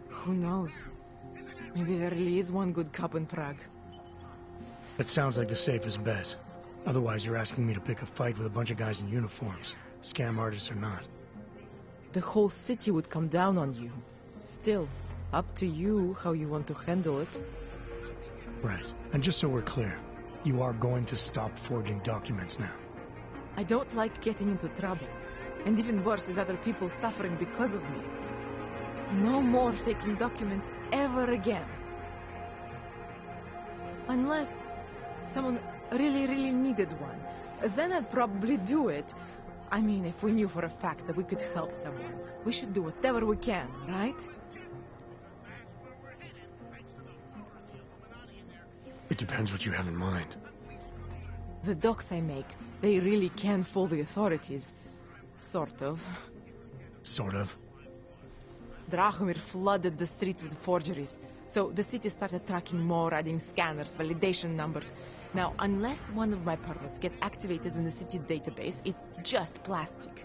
Who knows? Maybe there really is one good cop in Prague. That sounds like the safest bet. Otherwise, you're asking me to pick a fight with a bunch of guys in uniforms, scam artists or not. The whole city would come down on you. Still, up to you how you want to handle it. Right. And just so we're clear, you are going to stop forging documents now. I don't like getting into trouble. And even worse is other people suffering because of me. No more faking documents ever again. Unless someone really needed one. Then I'd probably do it. I mean, if we knew for a fact that we could help someone, we should do whatever we can, right? It depends what you have in mind. The docs I make, they really can fool the authorities. Sort of. Sort of? Drahomir flooded the streets with forgeries. So the city started tracking more, adding scanners, validation numbers. Now, unless one of my permits gets activated in the city database, it's just plastic.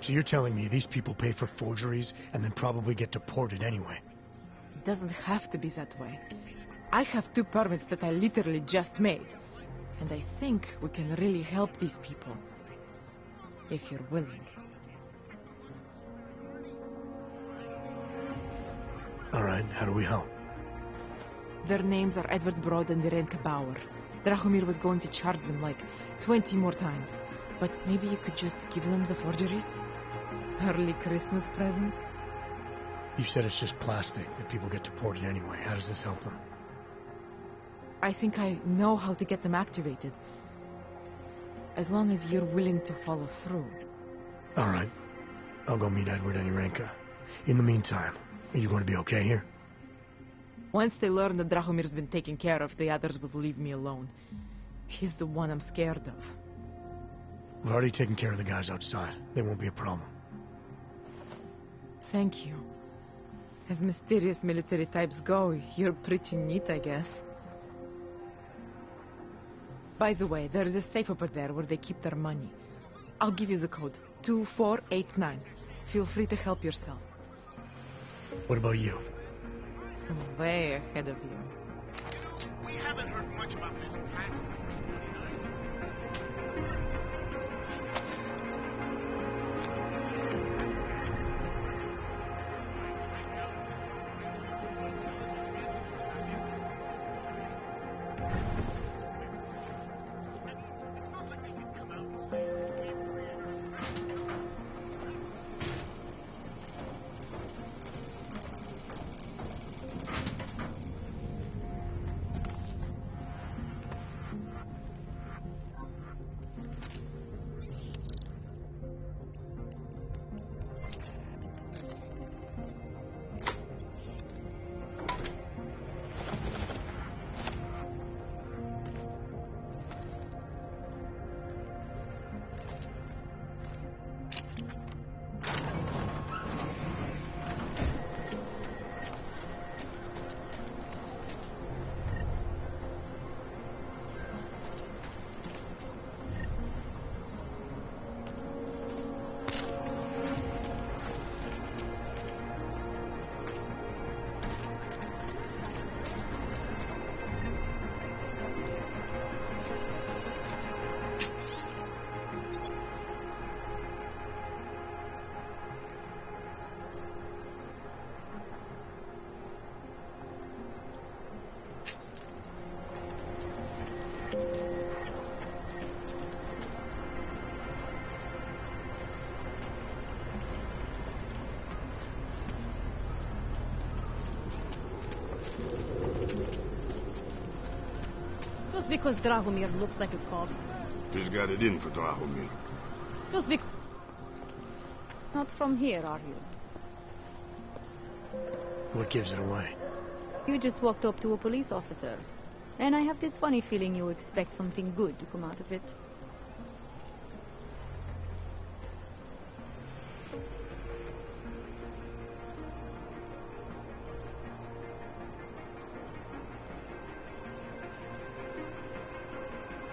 So you're telling me these people pay for forgeries and then probably get deported anyway? It doesn't have to be that way. I have 2 permits that I literally just made. And I think we can really help these people. If you're willing. Alright, how do we help? Their names are Edward Broad and Irenka Bauer. Drahomir was going to charge them like 20 more times. But maybe you could just give them the forgeries? Early Christmas present? You said it's just plastic, that people get deported anyway. How does this help them? I think I know how to get them activated. As long as you're willing to follow through. Alright. I'll go meet Edward and Irenka. In the meantime, are you going to be okay here? Once they learn that Drahomir's been taken care of, the others will leave me alone. He's the one I'm scared of. We've already taken care of the guys outside. They won't be a problem. Thank you. As mysterious military types go, you're pretty neat, I guess. By the way, there is a safe over there where they keep their money. I'll give you the code. 2489. Feel free to help yourself. What about you? I'm way ahead of you. We haven't heard much about this past. Just because Drahomir looks like a cop. He's got it in for Drahomir. Just because... Not from here, are you? What gives it away? You just walked up to a police officer. And I have this funny feeling you expect something good to come out of it.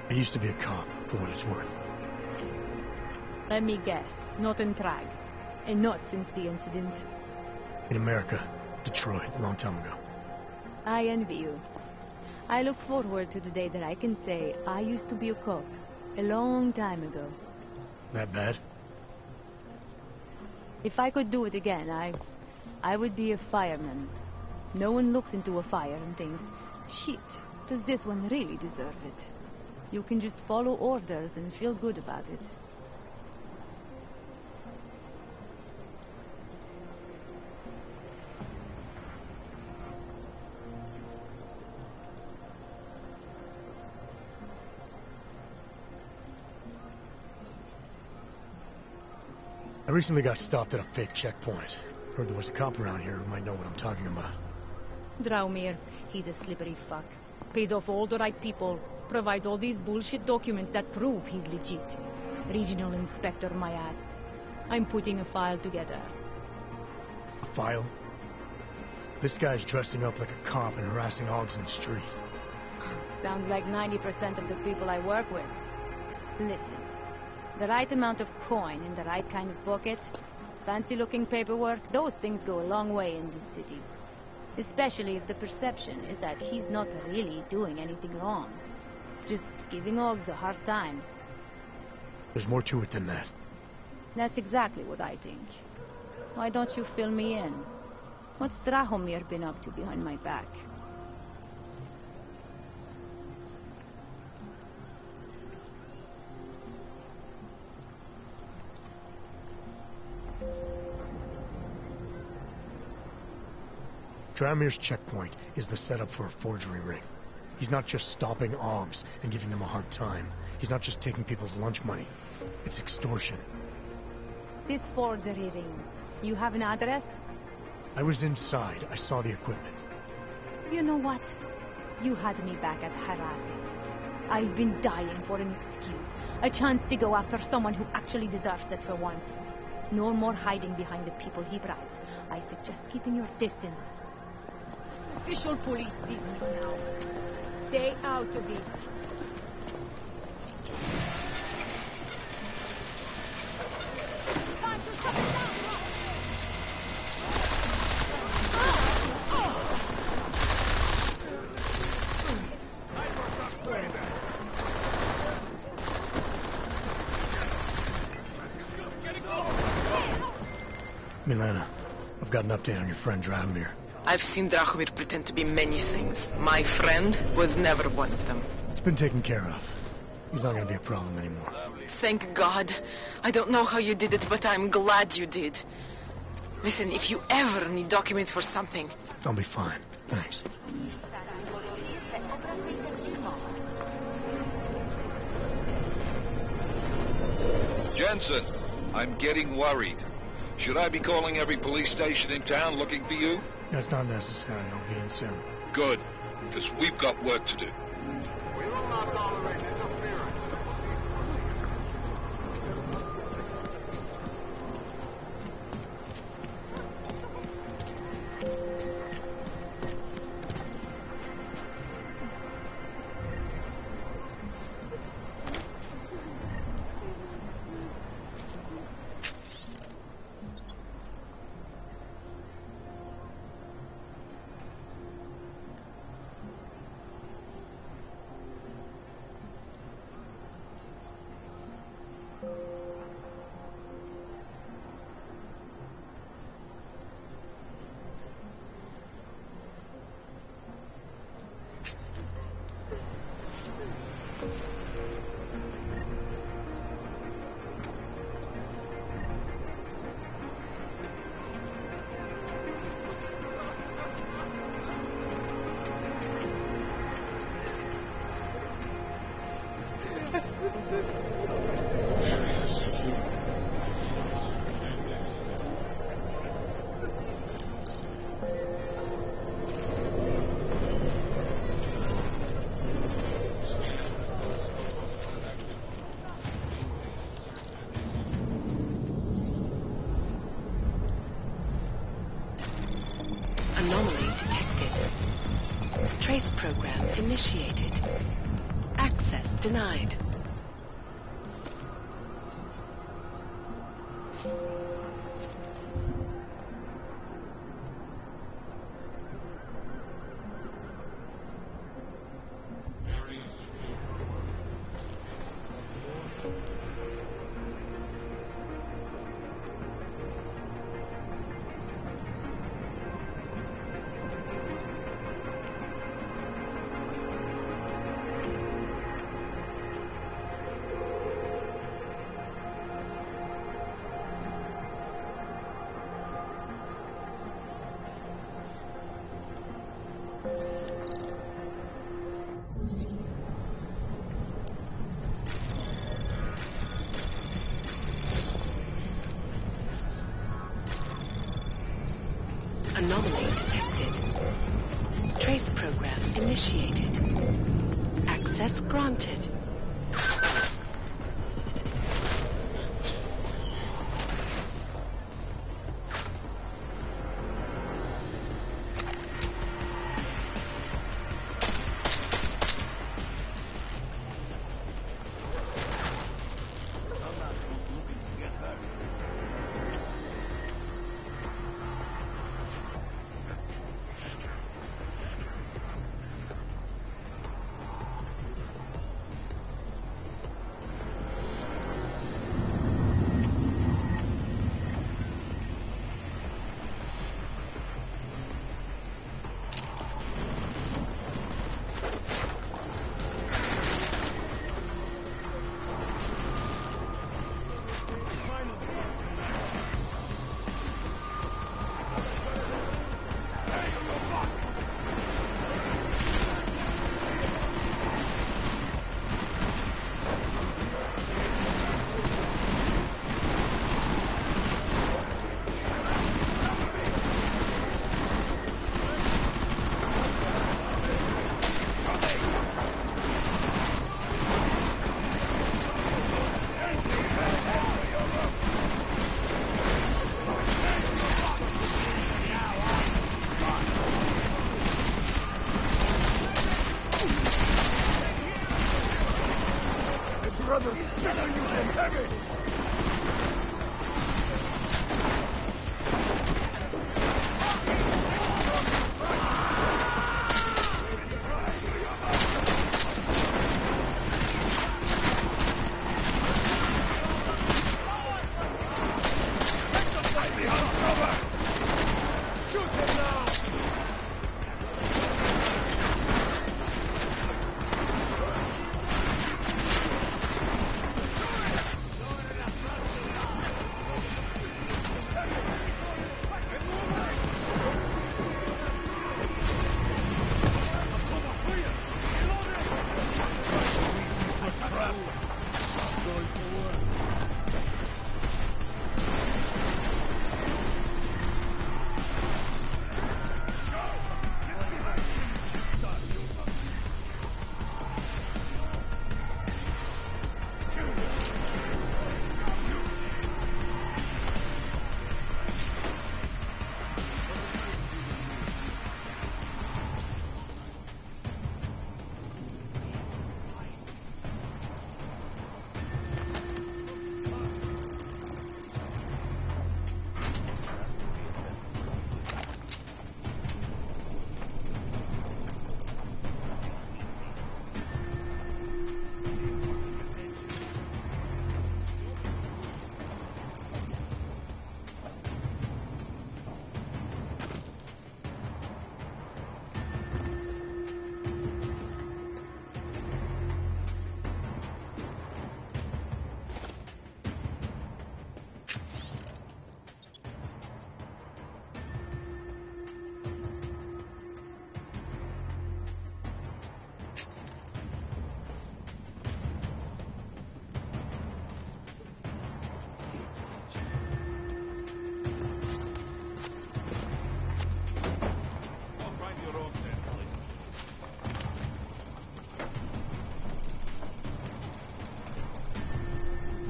I used to be a cop, for what it's worth. Let me guess. Not in Prague. And not since the incident. In America. Detroit, a long time ago. I envy you. I look forward to the day that I can say I used to be a cop. A long time ago. That bad? If I could do it again, I would be a fireman. No one looks into a fire and thinks, shit, does this one really deserve it? You can just follow orders and feel good about it. I recently got stopped at a fake checkpoint. Heard there was a cop around here who might know what I'm talking about. Drahomir, he's a slippery fuck. Pays off all the right people. Provides all these bullshit documents that prove he's legit. Regional inspector, my ass. I'm putting a file together. A file? This guy's dressing up like a cop and harassing hogs in the street. Sounds like 90% of the people I work with. Listen. The right amount of coin in the right kind of pocket, fancy-looking paperwork, those things go a long way in this city. Especially if the perception is that he's not really doing anything wrong. Just giving Oggs a hard time. There's more to it than that. That's exactly what I think. Why don't you fill me in? What's Drahomir been up to behind my back? Drahomir's checkpoint is the setup for a forgery ring. He's not just stopping Oggs and giving them a hard time. He's not just taking people's lunch money. It's extortion. This forgery ring, you have an address? I was inside. I saw the equipment. You know what? You had me back at harassing. I've been dying for an excuse. A chance to go after someone who actually deserves it for once. No more hiding behind the people he bribes. I suggest keeping your distance. Official police business now. Stay out of it. Milana, I've got an update on your friend Drahomir. I've seen Drahomir pretend to be many things. My friend was never one of them. It's been taken care of. He's not going to be a problem anymore. Thank God. I don't know how you did it, but I'm glad you did. Listen, if you ever need documents for something... I'll be fine. Thanks. Jensen, I'm getting worried. Should I be calling every police station in town looking for you? That's not necessary. I'll be in soon. Good, because we've got work to do. We will not tolerate interference. Anomaly detected. Trace program initiated. Access denied. Anomaly detected. Trace program initiated. Access granted.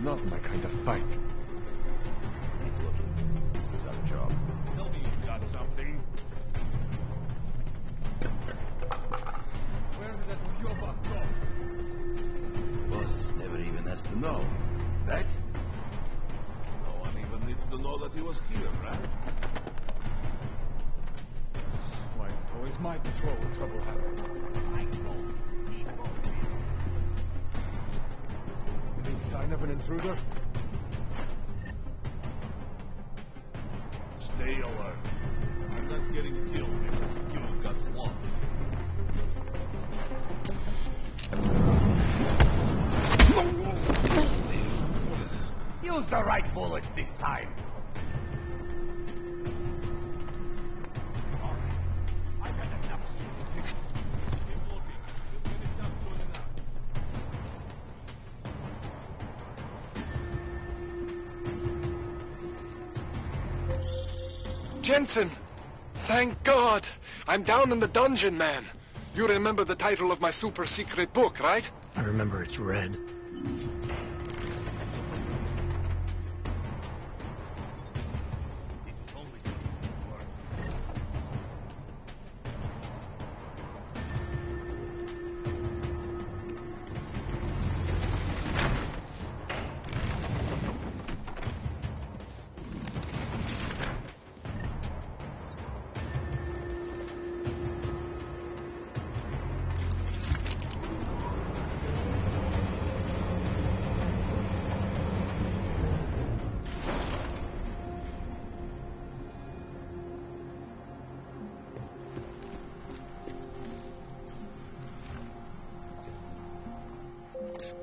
not my kind of fight. Keep looking. This is our job. Tell me you got something. Where did that Yoba go? Boss never even has to know, right? No one even needs to know that he was here, right? Why, it's always my patrol when trouble happens. Any sign of an intruder? Stay alert. I'm not getting killed because you got swamped. Use the right bullets this time. Jensen! Thank God! I'm down in the dungeon, man. You remember the title of my super secret book, right? I remember it's red.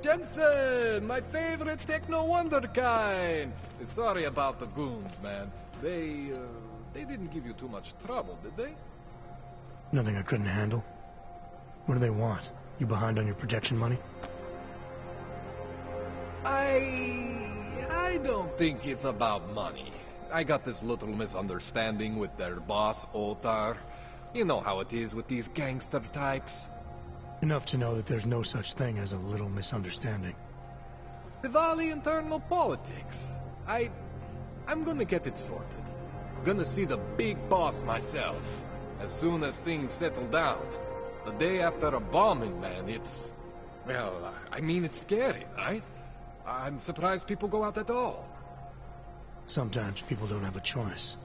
Jensen, my favorite techno wonderkind. Sorry about the goons, man. They didn't give you too much trouble, did they? Nothing I couldn't handle. What do they want? You behind on your protection money? I don't think it's about money. I got this little misunderstanding with their boss, Otar. You know how it is with these gangster types. Enough to know that there's no such thing as a little misunderstanding. Diwali internal politics. I'm gonna get it sorted. Gonna see the big boss myself. As soon as things settle down. The day after a bombing, man, it's... Well, I mean, it's scary, right? I'm surprised people go out at all. Sometimes people don't have a choice.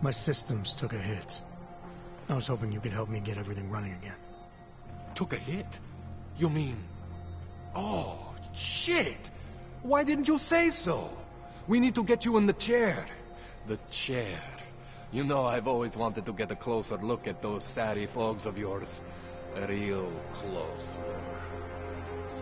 My systems took a hit. I was hoping you could help me get everything running again. Took a hit? You mean... Oh, shit! Why didn't you say so? We need to get you in the chair. The chair. You know, I've always wanted to get a closer look at those satty fogs of yours. A real close look.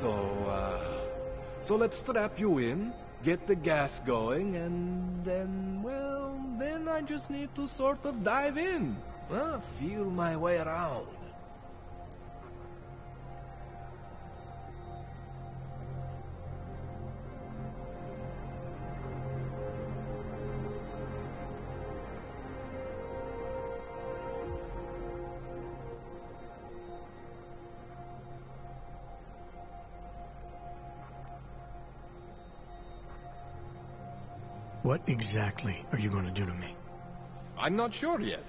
So let's strap you in, get the gas going, and then, well, then I just need to sort of dive in. Feel my way around. What exactly are you going to do to me? I'm not sure yet.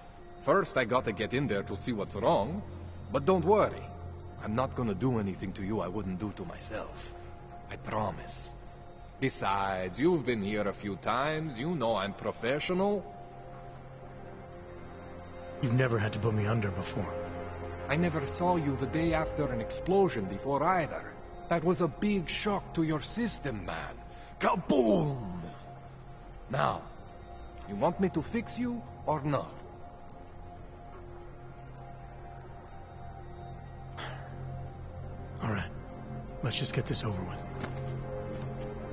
First, I gotta get in there to see what's wrong. But don't worry. I'm not gonna do anything to you I wouldn't do to myself. I promise. Besides, you've been here a few times. You know I'm professional. You've never had to put me under before. I never saw you the day after an explosion before either. That was a big shock to your system, man. Kaboom! Now, you want me to fix you or not? All right. Let's just get this over with.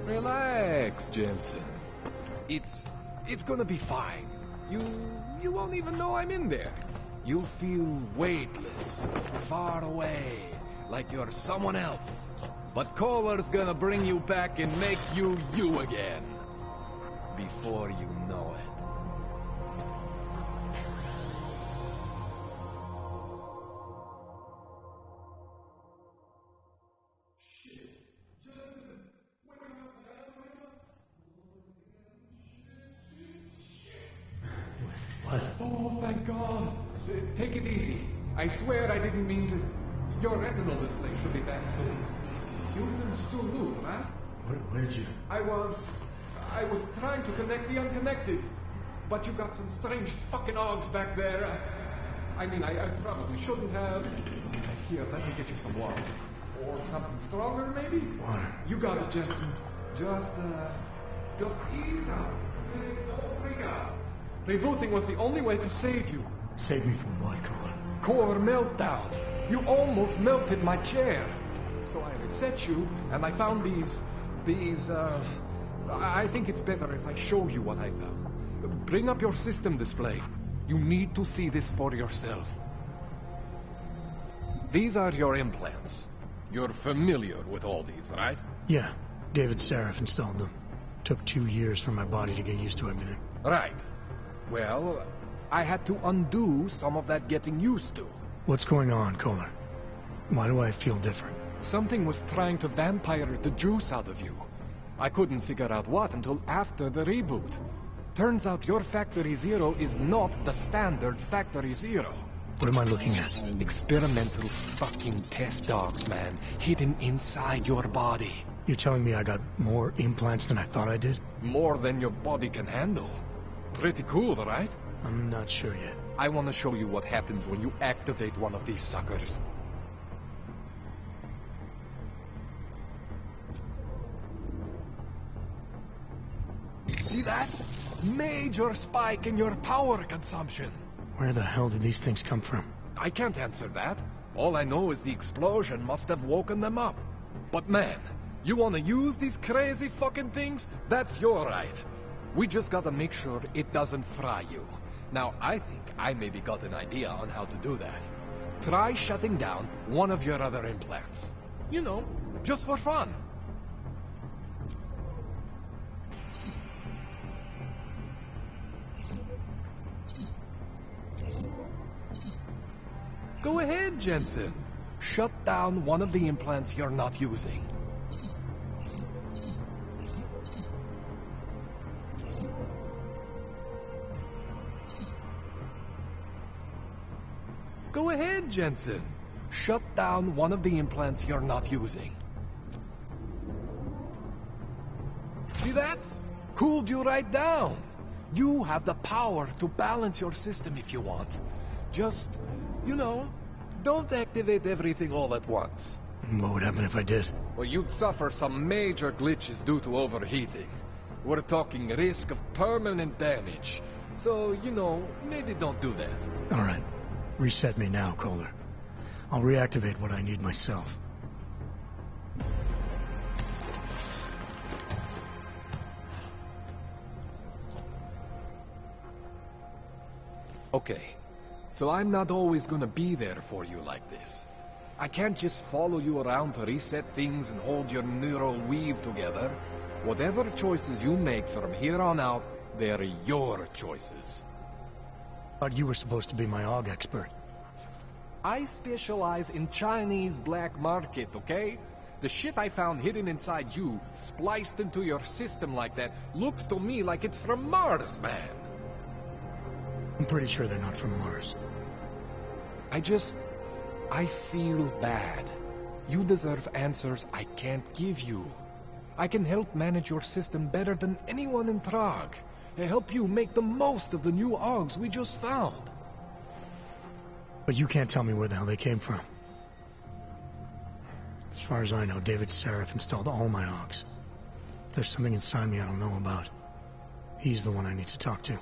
Relax, Jensen. It's gonna be fine. You won't even know I'm in there. You'll feel weightless, far away, like you're someone else. But Kohler's gonna bring you back and make you you again. Before you know it. I swear I didn't mean to... Your retinal display should be back soon. You can still move, right? Where did you... I was trying to connect the unconnected. But you got some strange fucking ogs back there. I mean, I probably shouldn't have. Here, let me get you some water. Or something stronger, maybe? Water. You got it, Jensen. Just ease up. Okay? Don't freak out. Rebooting was the only way to save you. Save me from what, Kohler? Core meltdown. You almost melted my chair. So I reset you, and I found these, I think it's better if I show you what I found. Bring up your system display. You need to see this for yourself. These are your implants. You're familiar with all these, right? Yeah. David Sarif installed them. Took 2 years for my body to get used to everything. Right. Well, I had to undo some of that getting used to. What's going on, Kohler? Why do I feel different? Something was trying to vampire the juice out of you. I couldn't figure out what until after the reboot. Turns out your Factory Zero is not the standard Factory Zero. What am I looking at? Experimental fucking test dogs, man. Hidden inside your body. You're telling me I got more implants than I thought I did? More than your body can handle. Pretty cool, right? I'm not sure yet. I want to show you what happens when you activate one of these suckers. See that? Major spike in your power consumption. Where the hell did these things come from? I can't answer that. All I know is the explosion must have woken them up. But man, you want to use these crazy fucking things? That's your right. We just gotta make sure it doesn't fry you. Now, I think I maybe got an idea on how to do that. Try shutting down one of your other implants. You know, just for fun. Go ahead, Jensen. Shut down one of the implants you're not using. Go ahead, Jensen. Shut down one of the implants you're not using. See that? Cooled you right down. You have the power to balance your system if you want. Just, you know, don't activate everything all at once. What would happen if I did? Well, you'd suffer some major glitches due to overheating. We're talking risk of permanent damage. So, you know, maybe don't do that. All right. Reset me now, Kohler. I'll reactivate what I need myself. Okay. So I'm not always gonna be there for you like this. I can't just follow you around to reset things and hold your neural weave together. Whatever choices you make from here on out, they're your choices. Thought you were supposed to be my AUG expert. I specialize in Chinese black market, okay? The shit I found hidden inside you, spliced into your system like that, looks to me like it's from Mars, man. I'm pretty sure they're not from Mars. I feel bad. You deserve answers I can't give you. I can help manage your system better than anyone in Prague. Help you make the most of the new AUGs we just found. But you can't tell me where the hell they came from. As far as I know, David Sarif installed all my AUGs. There's something inside me I don't know about. He's the one I need to talk to.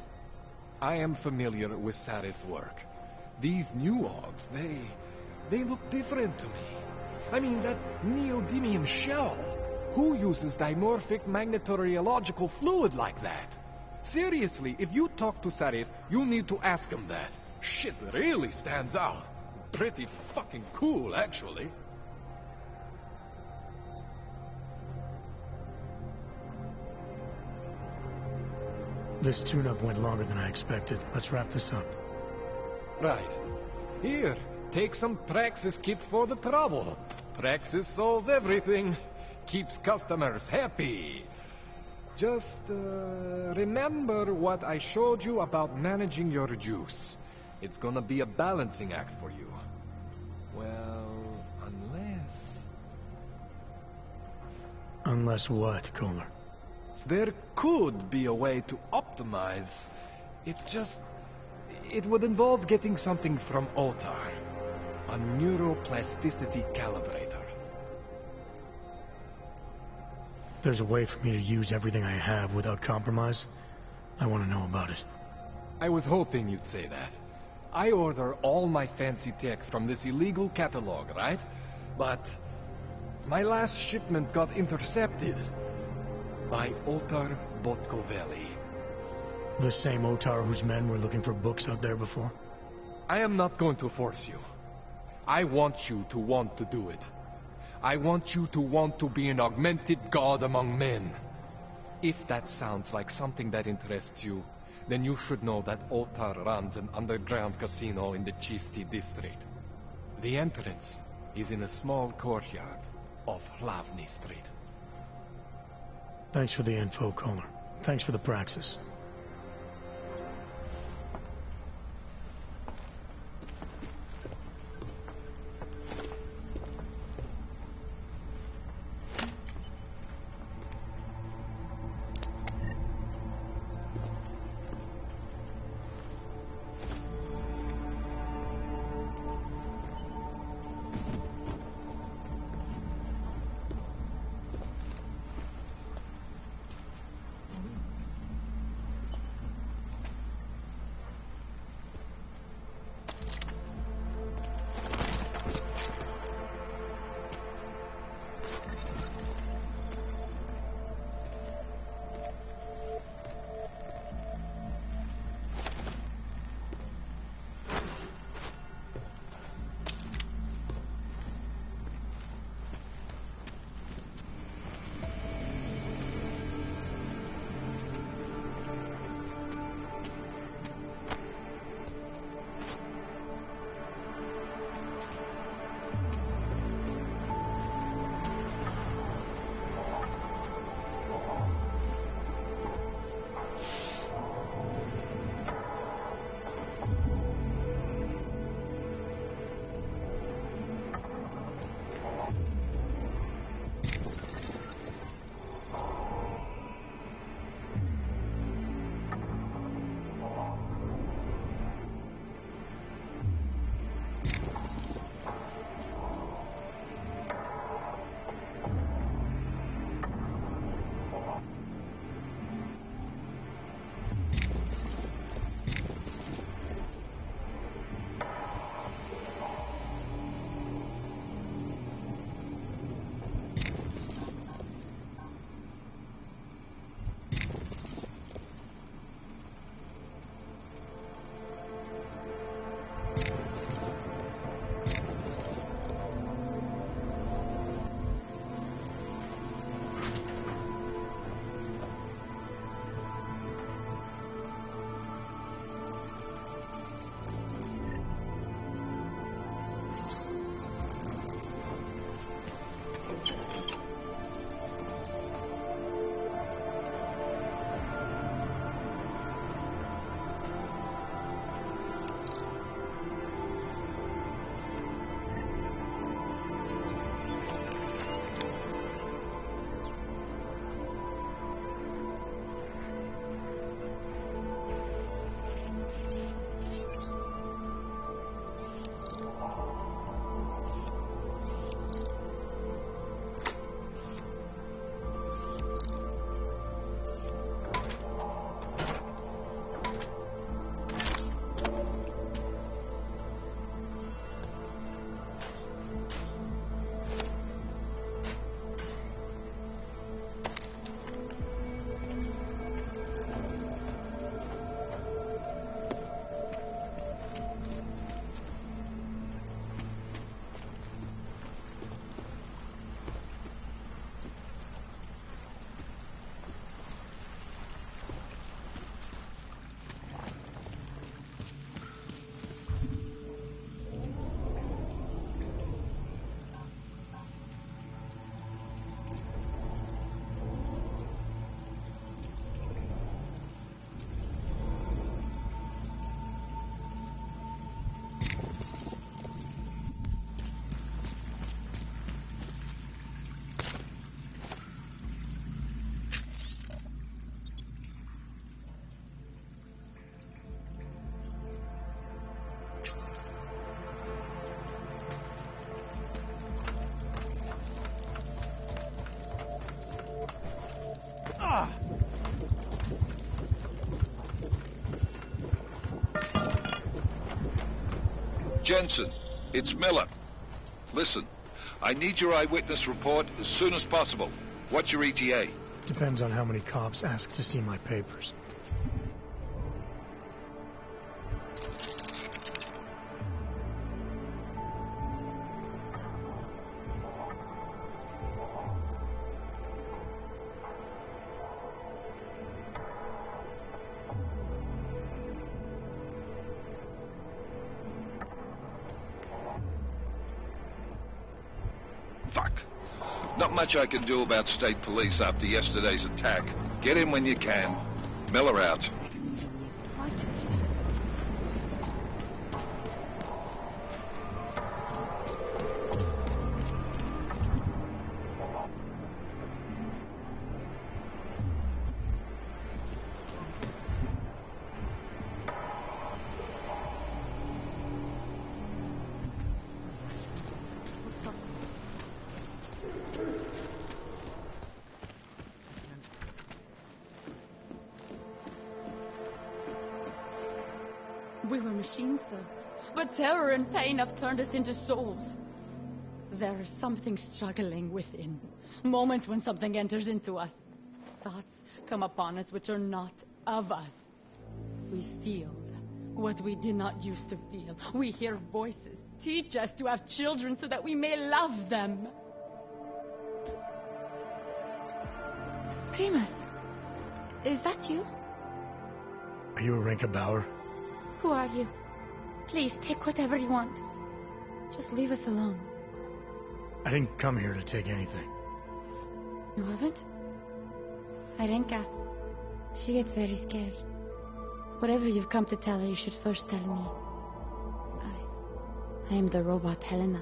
I am familiar with Sarif's work. These new AUGs, they look different to me. I mean, that neodymium shell. Who uses dimorphic magnetorheological fluid like that? Seriously, if you talk to Sarif, you need to ask him that. Shit really stands out. Pretty fucking cool, actually. This tune-up went longer than I expected. Let's wrap this up. Right. Here, take some Praxis kits for the trouble. Praxis solves everything. Keeps customers happy. Just, remember what I showed you about managing your juice. It's gonna be a balancing act for you. Unless what, Kohler? There could be a way to optimize. It's just... It would involve getting something from Otar. A neuroplasticity calibrator. There's a way for me to use everything I have without compromise. I want to know about it. I was hoping you'd say that. I order all my fancy tech from this illegal catalog, right? But my last shipment got intercepted by Otar Botkoveli. The same Otar whose men were looking for books out there before? I am not going to force you. I want you to want to do it. I want you to want to be an augmented god among men. If that sounds like something that interests you, then you should know that Otar runs an underground casino in the Chisti district. The entrance is in a small courtyard off Hlavny Street. Thanks for the info, Kohler. Thanks for the praxis. Jensen, it's Miller. Listen, I need your eyewitness report as soon as possible. What's your ETA? Depends on how many cops ask to see my papers. Fuck. Not much I can do about state police after yesterday's attack. Get in when you can. Miller out. We were machines, sir. But terror and pain have turned us into souls. There is something struggling within. Moments when something enters into us. Thoughts come upon us which are not of us. We feel what we did not used to feel. We hear voices. Teach us to have children so that we may love them. Primus, is that you? Are you Arinka Bauer? Who are you? Please, take whatever you want. Just leave us alone. I didn't come here to take anything. You haven't? Arenka. She gets very scared. Whatever you've come to tell her, you should first tell me. I am the robot Helena.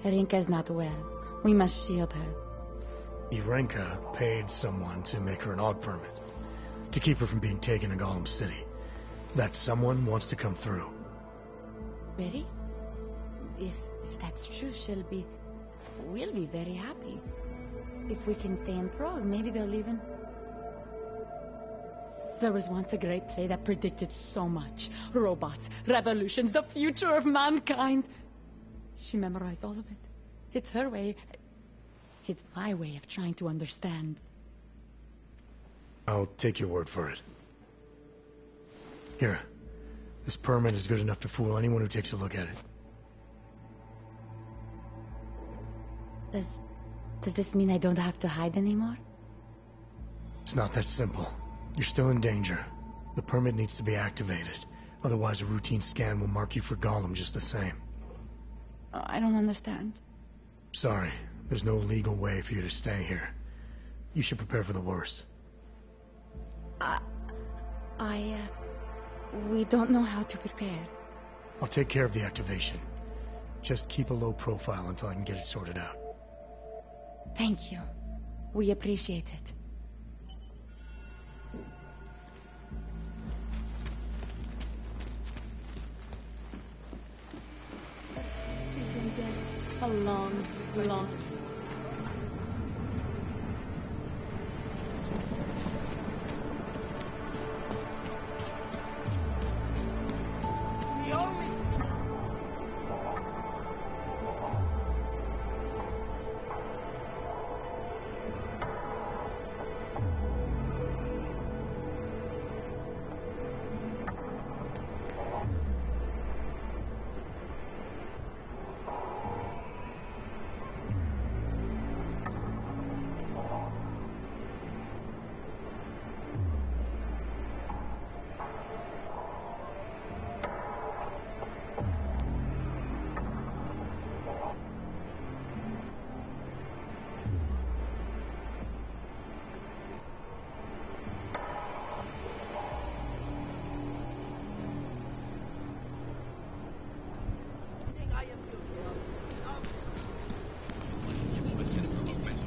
Arenka is not well. We must shield her. Arenka paid someone to make her an AUG permit. To keep her from being taken to Gollum City. That someone wants to come through. Really? If that's true, we'll be very happy. If we can stay in Prague, maybe they'll even... There was once a great play that predicted so much. Robots, revolutions, the future of mankind. She memorized all of it. It's her way. It's my way of trying to understand. I'll take your word for it. Here. This permit is good enough to fool anyone who takes a look at it. Does this mean I don't have to hide anymore? It's not that simple. You're still in danger. The permit needs to be activated. Otherwise, a routine scan will mark you for Gollum just the same. I don't understand. Sorry. There's no legal way for you to stay here. You should prepare for the worst. We don't know how to prepare. I'll take care of the activation. Just keep a low profile until I can get it sorted out. Thank you. We appreciate it. She's been dead a long, long time.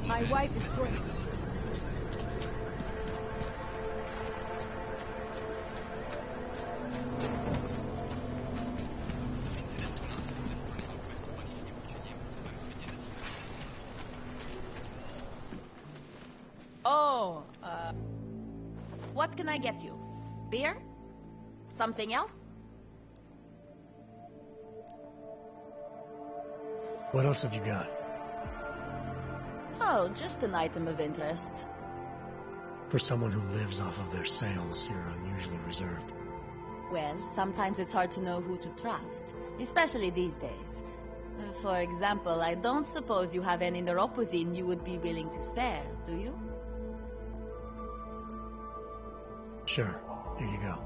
My wife is great. Oh, what can I get you? Beer? Something else? What else have you got? Oh, just an item of interest. For someone who lives off of their sales, you're unusually reserved. Well, sometimes it's hard to know who to trust, especially these days. For example, I don't suppose you have any neuropozyne you would be willing to spare, do you? Sure. Here you go.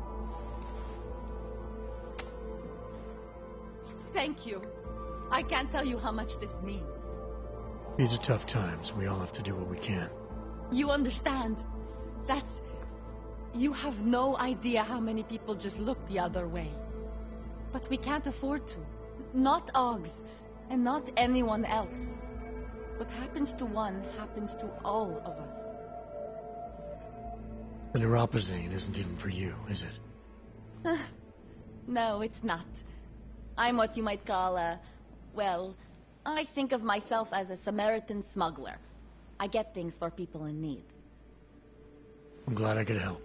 Thank you. I can't tell you how much this means. These are tough times. We all have to do what we can. You understand? That's... You have no idea how many people just look the other way. But we can't afford to. Not Oggs, and not anyone else. What happens to one happens to all of us. The neuropozyne isn't even for you, is it? No, it's not. I'm what you might call well, I think of myself as a Samaritan smuggler. I get things for people in need. I'm glad I could help.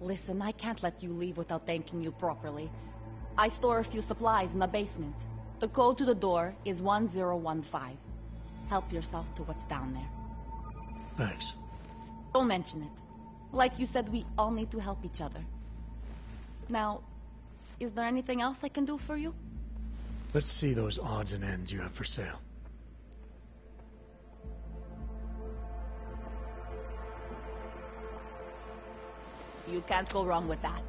Listen, I can't let you leave without thanking you properly. I store a few supplies in the basement. The code to the door is 1015. Help yourself to what's down there. Thanks. Don't mention it. Like you said, we all need to help each other. Now, is there anything else I can do for you? Let's see those odds and ends you have for sale. You can't go wrong with that.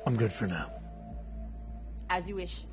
I'm good for now. As you wish.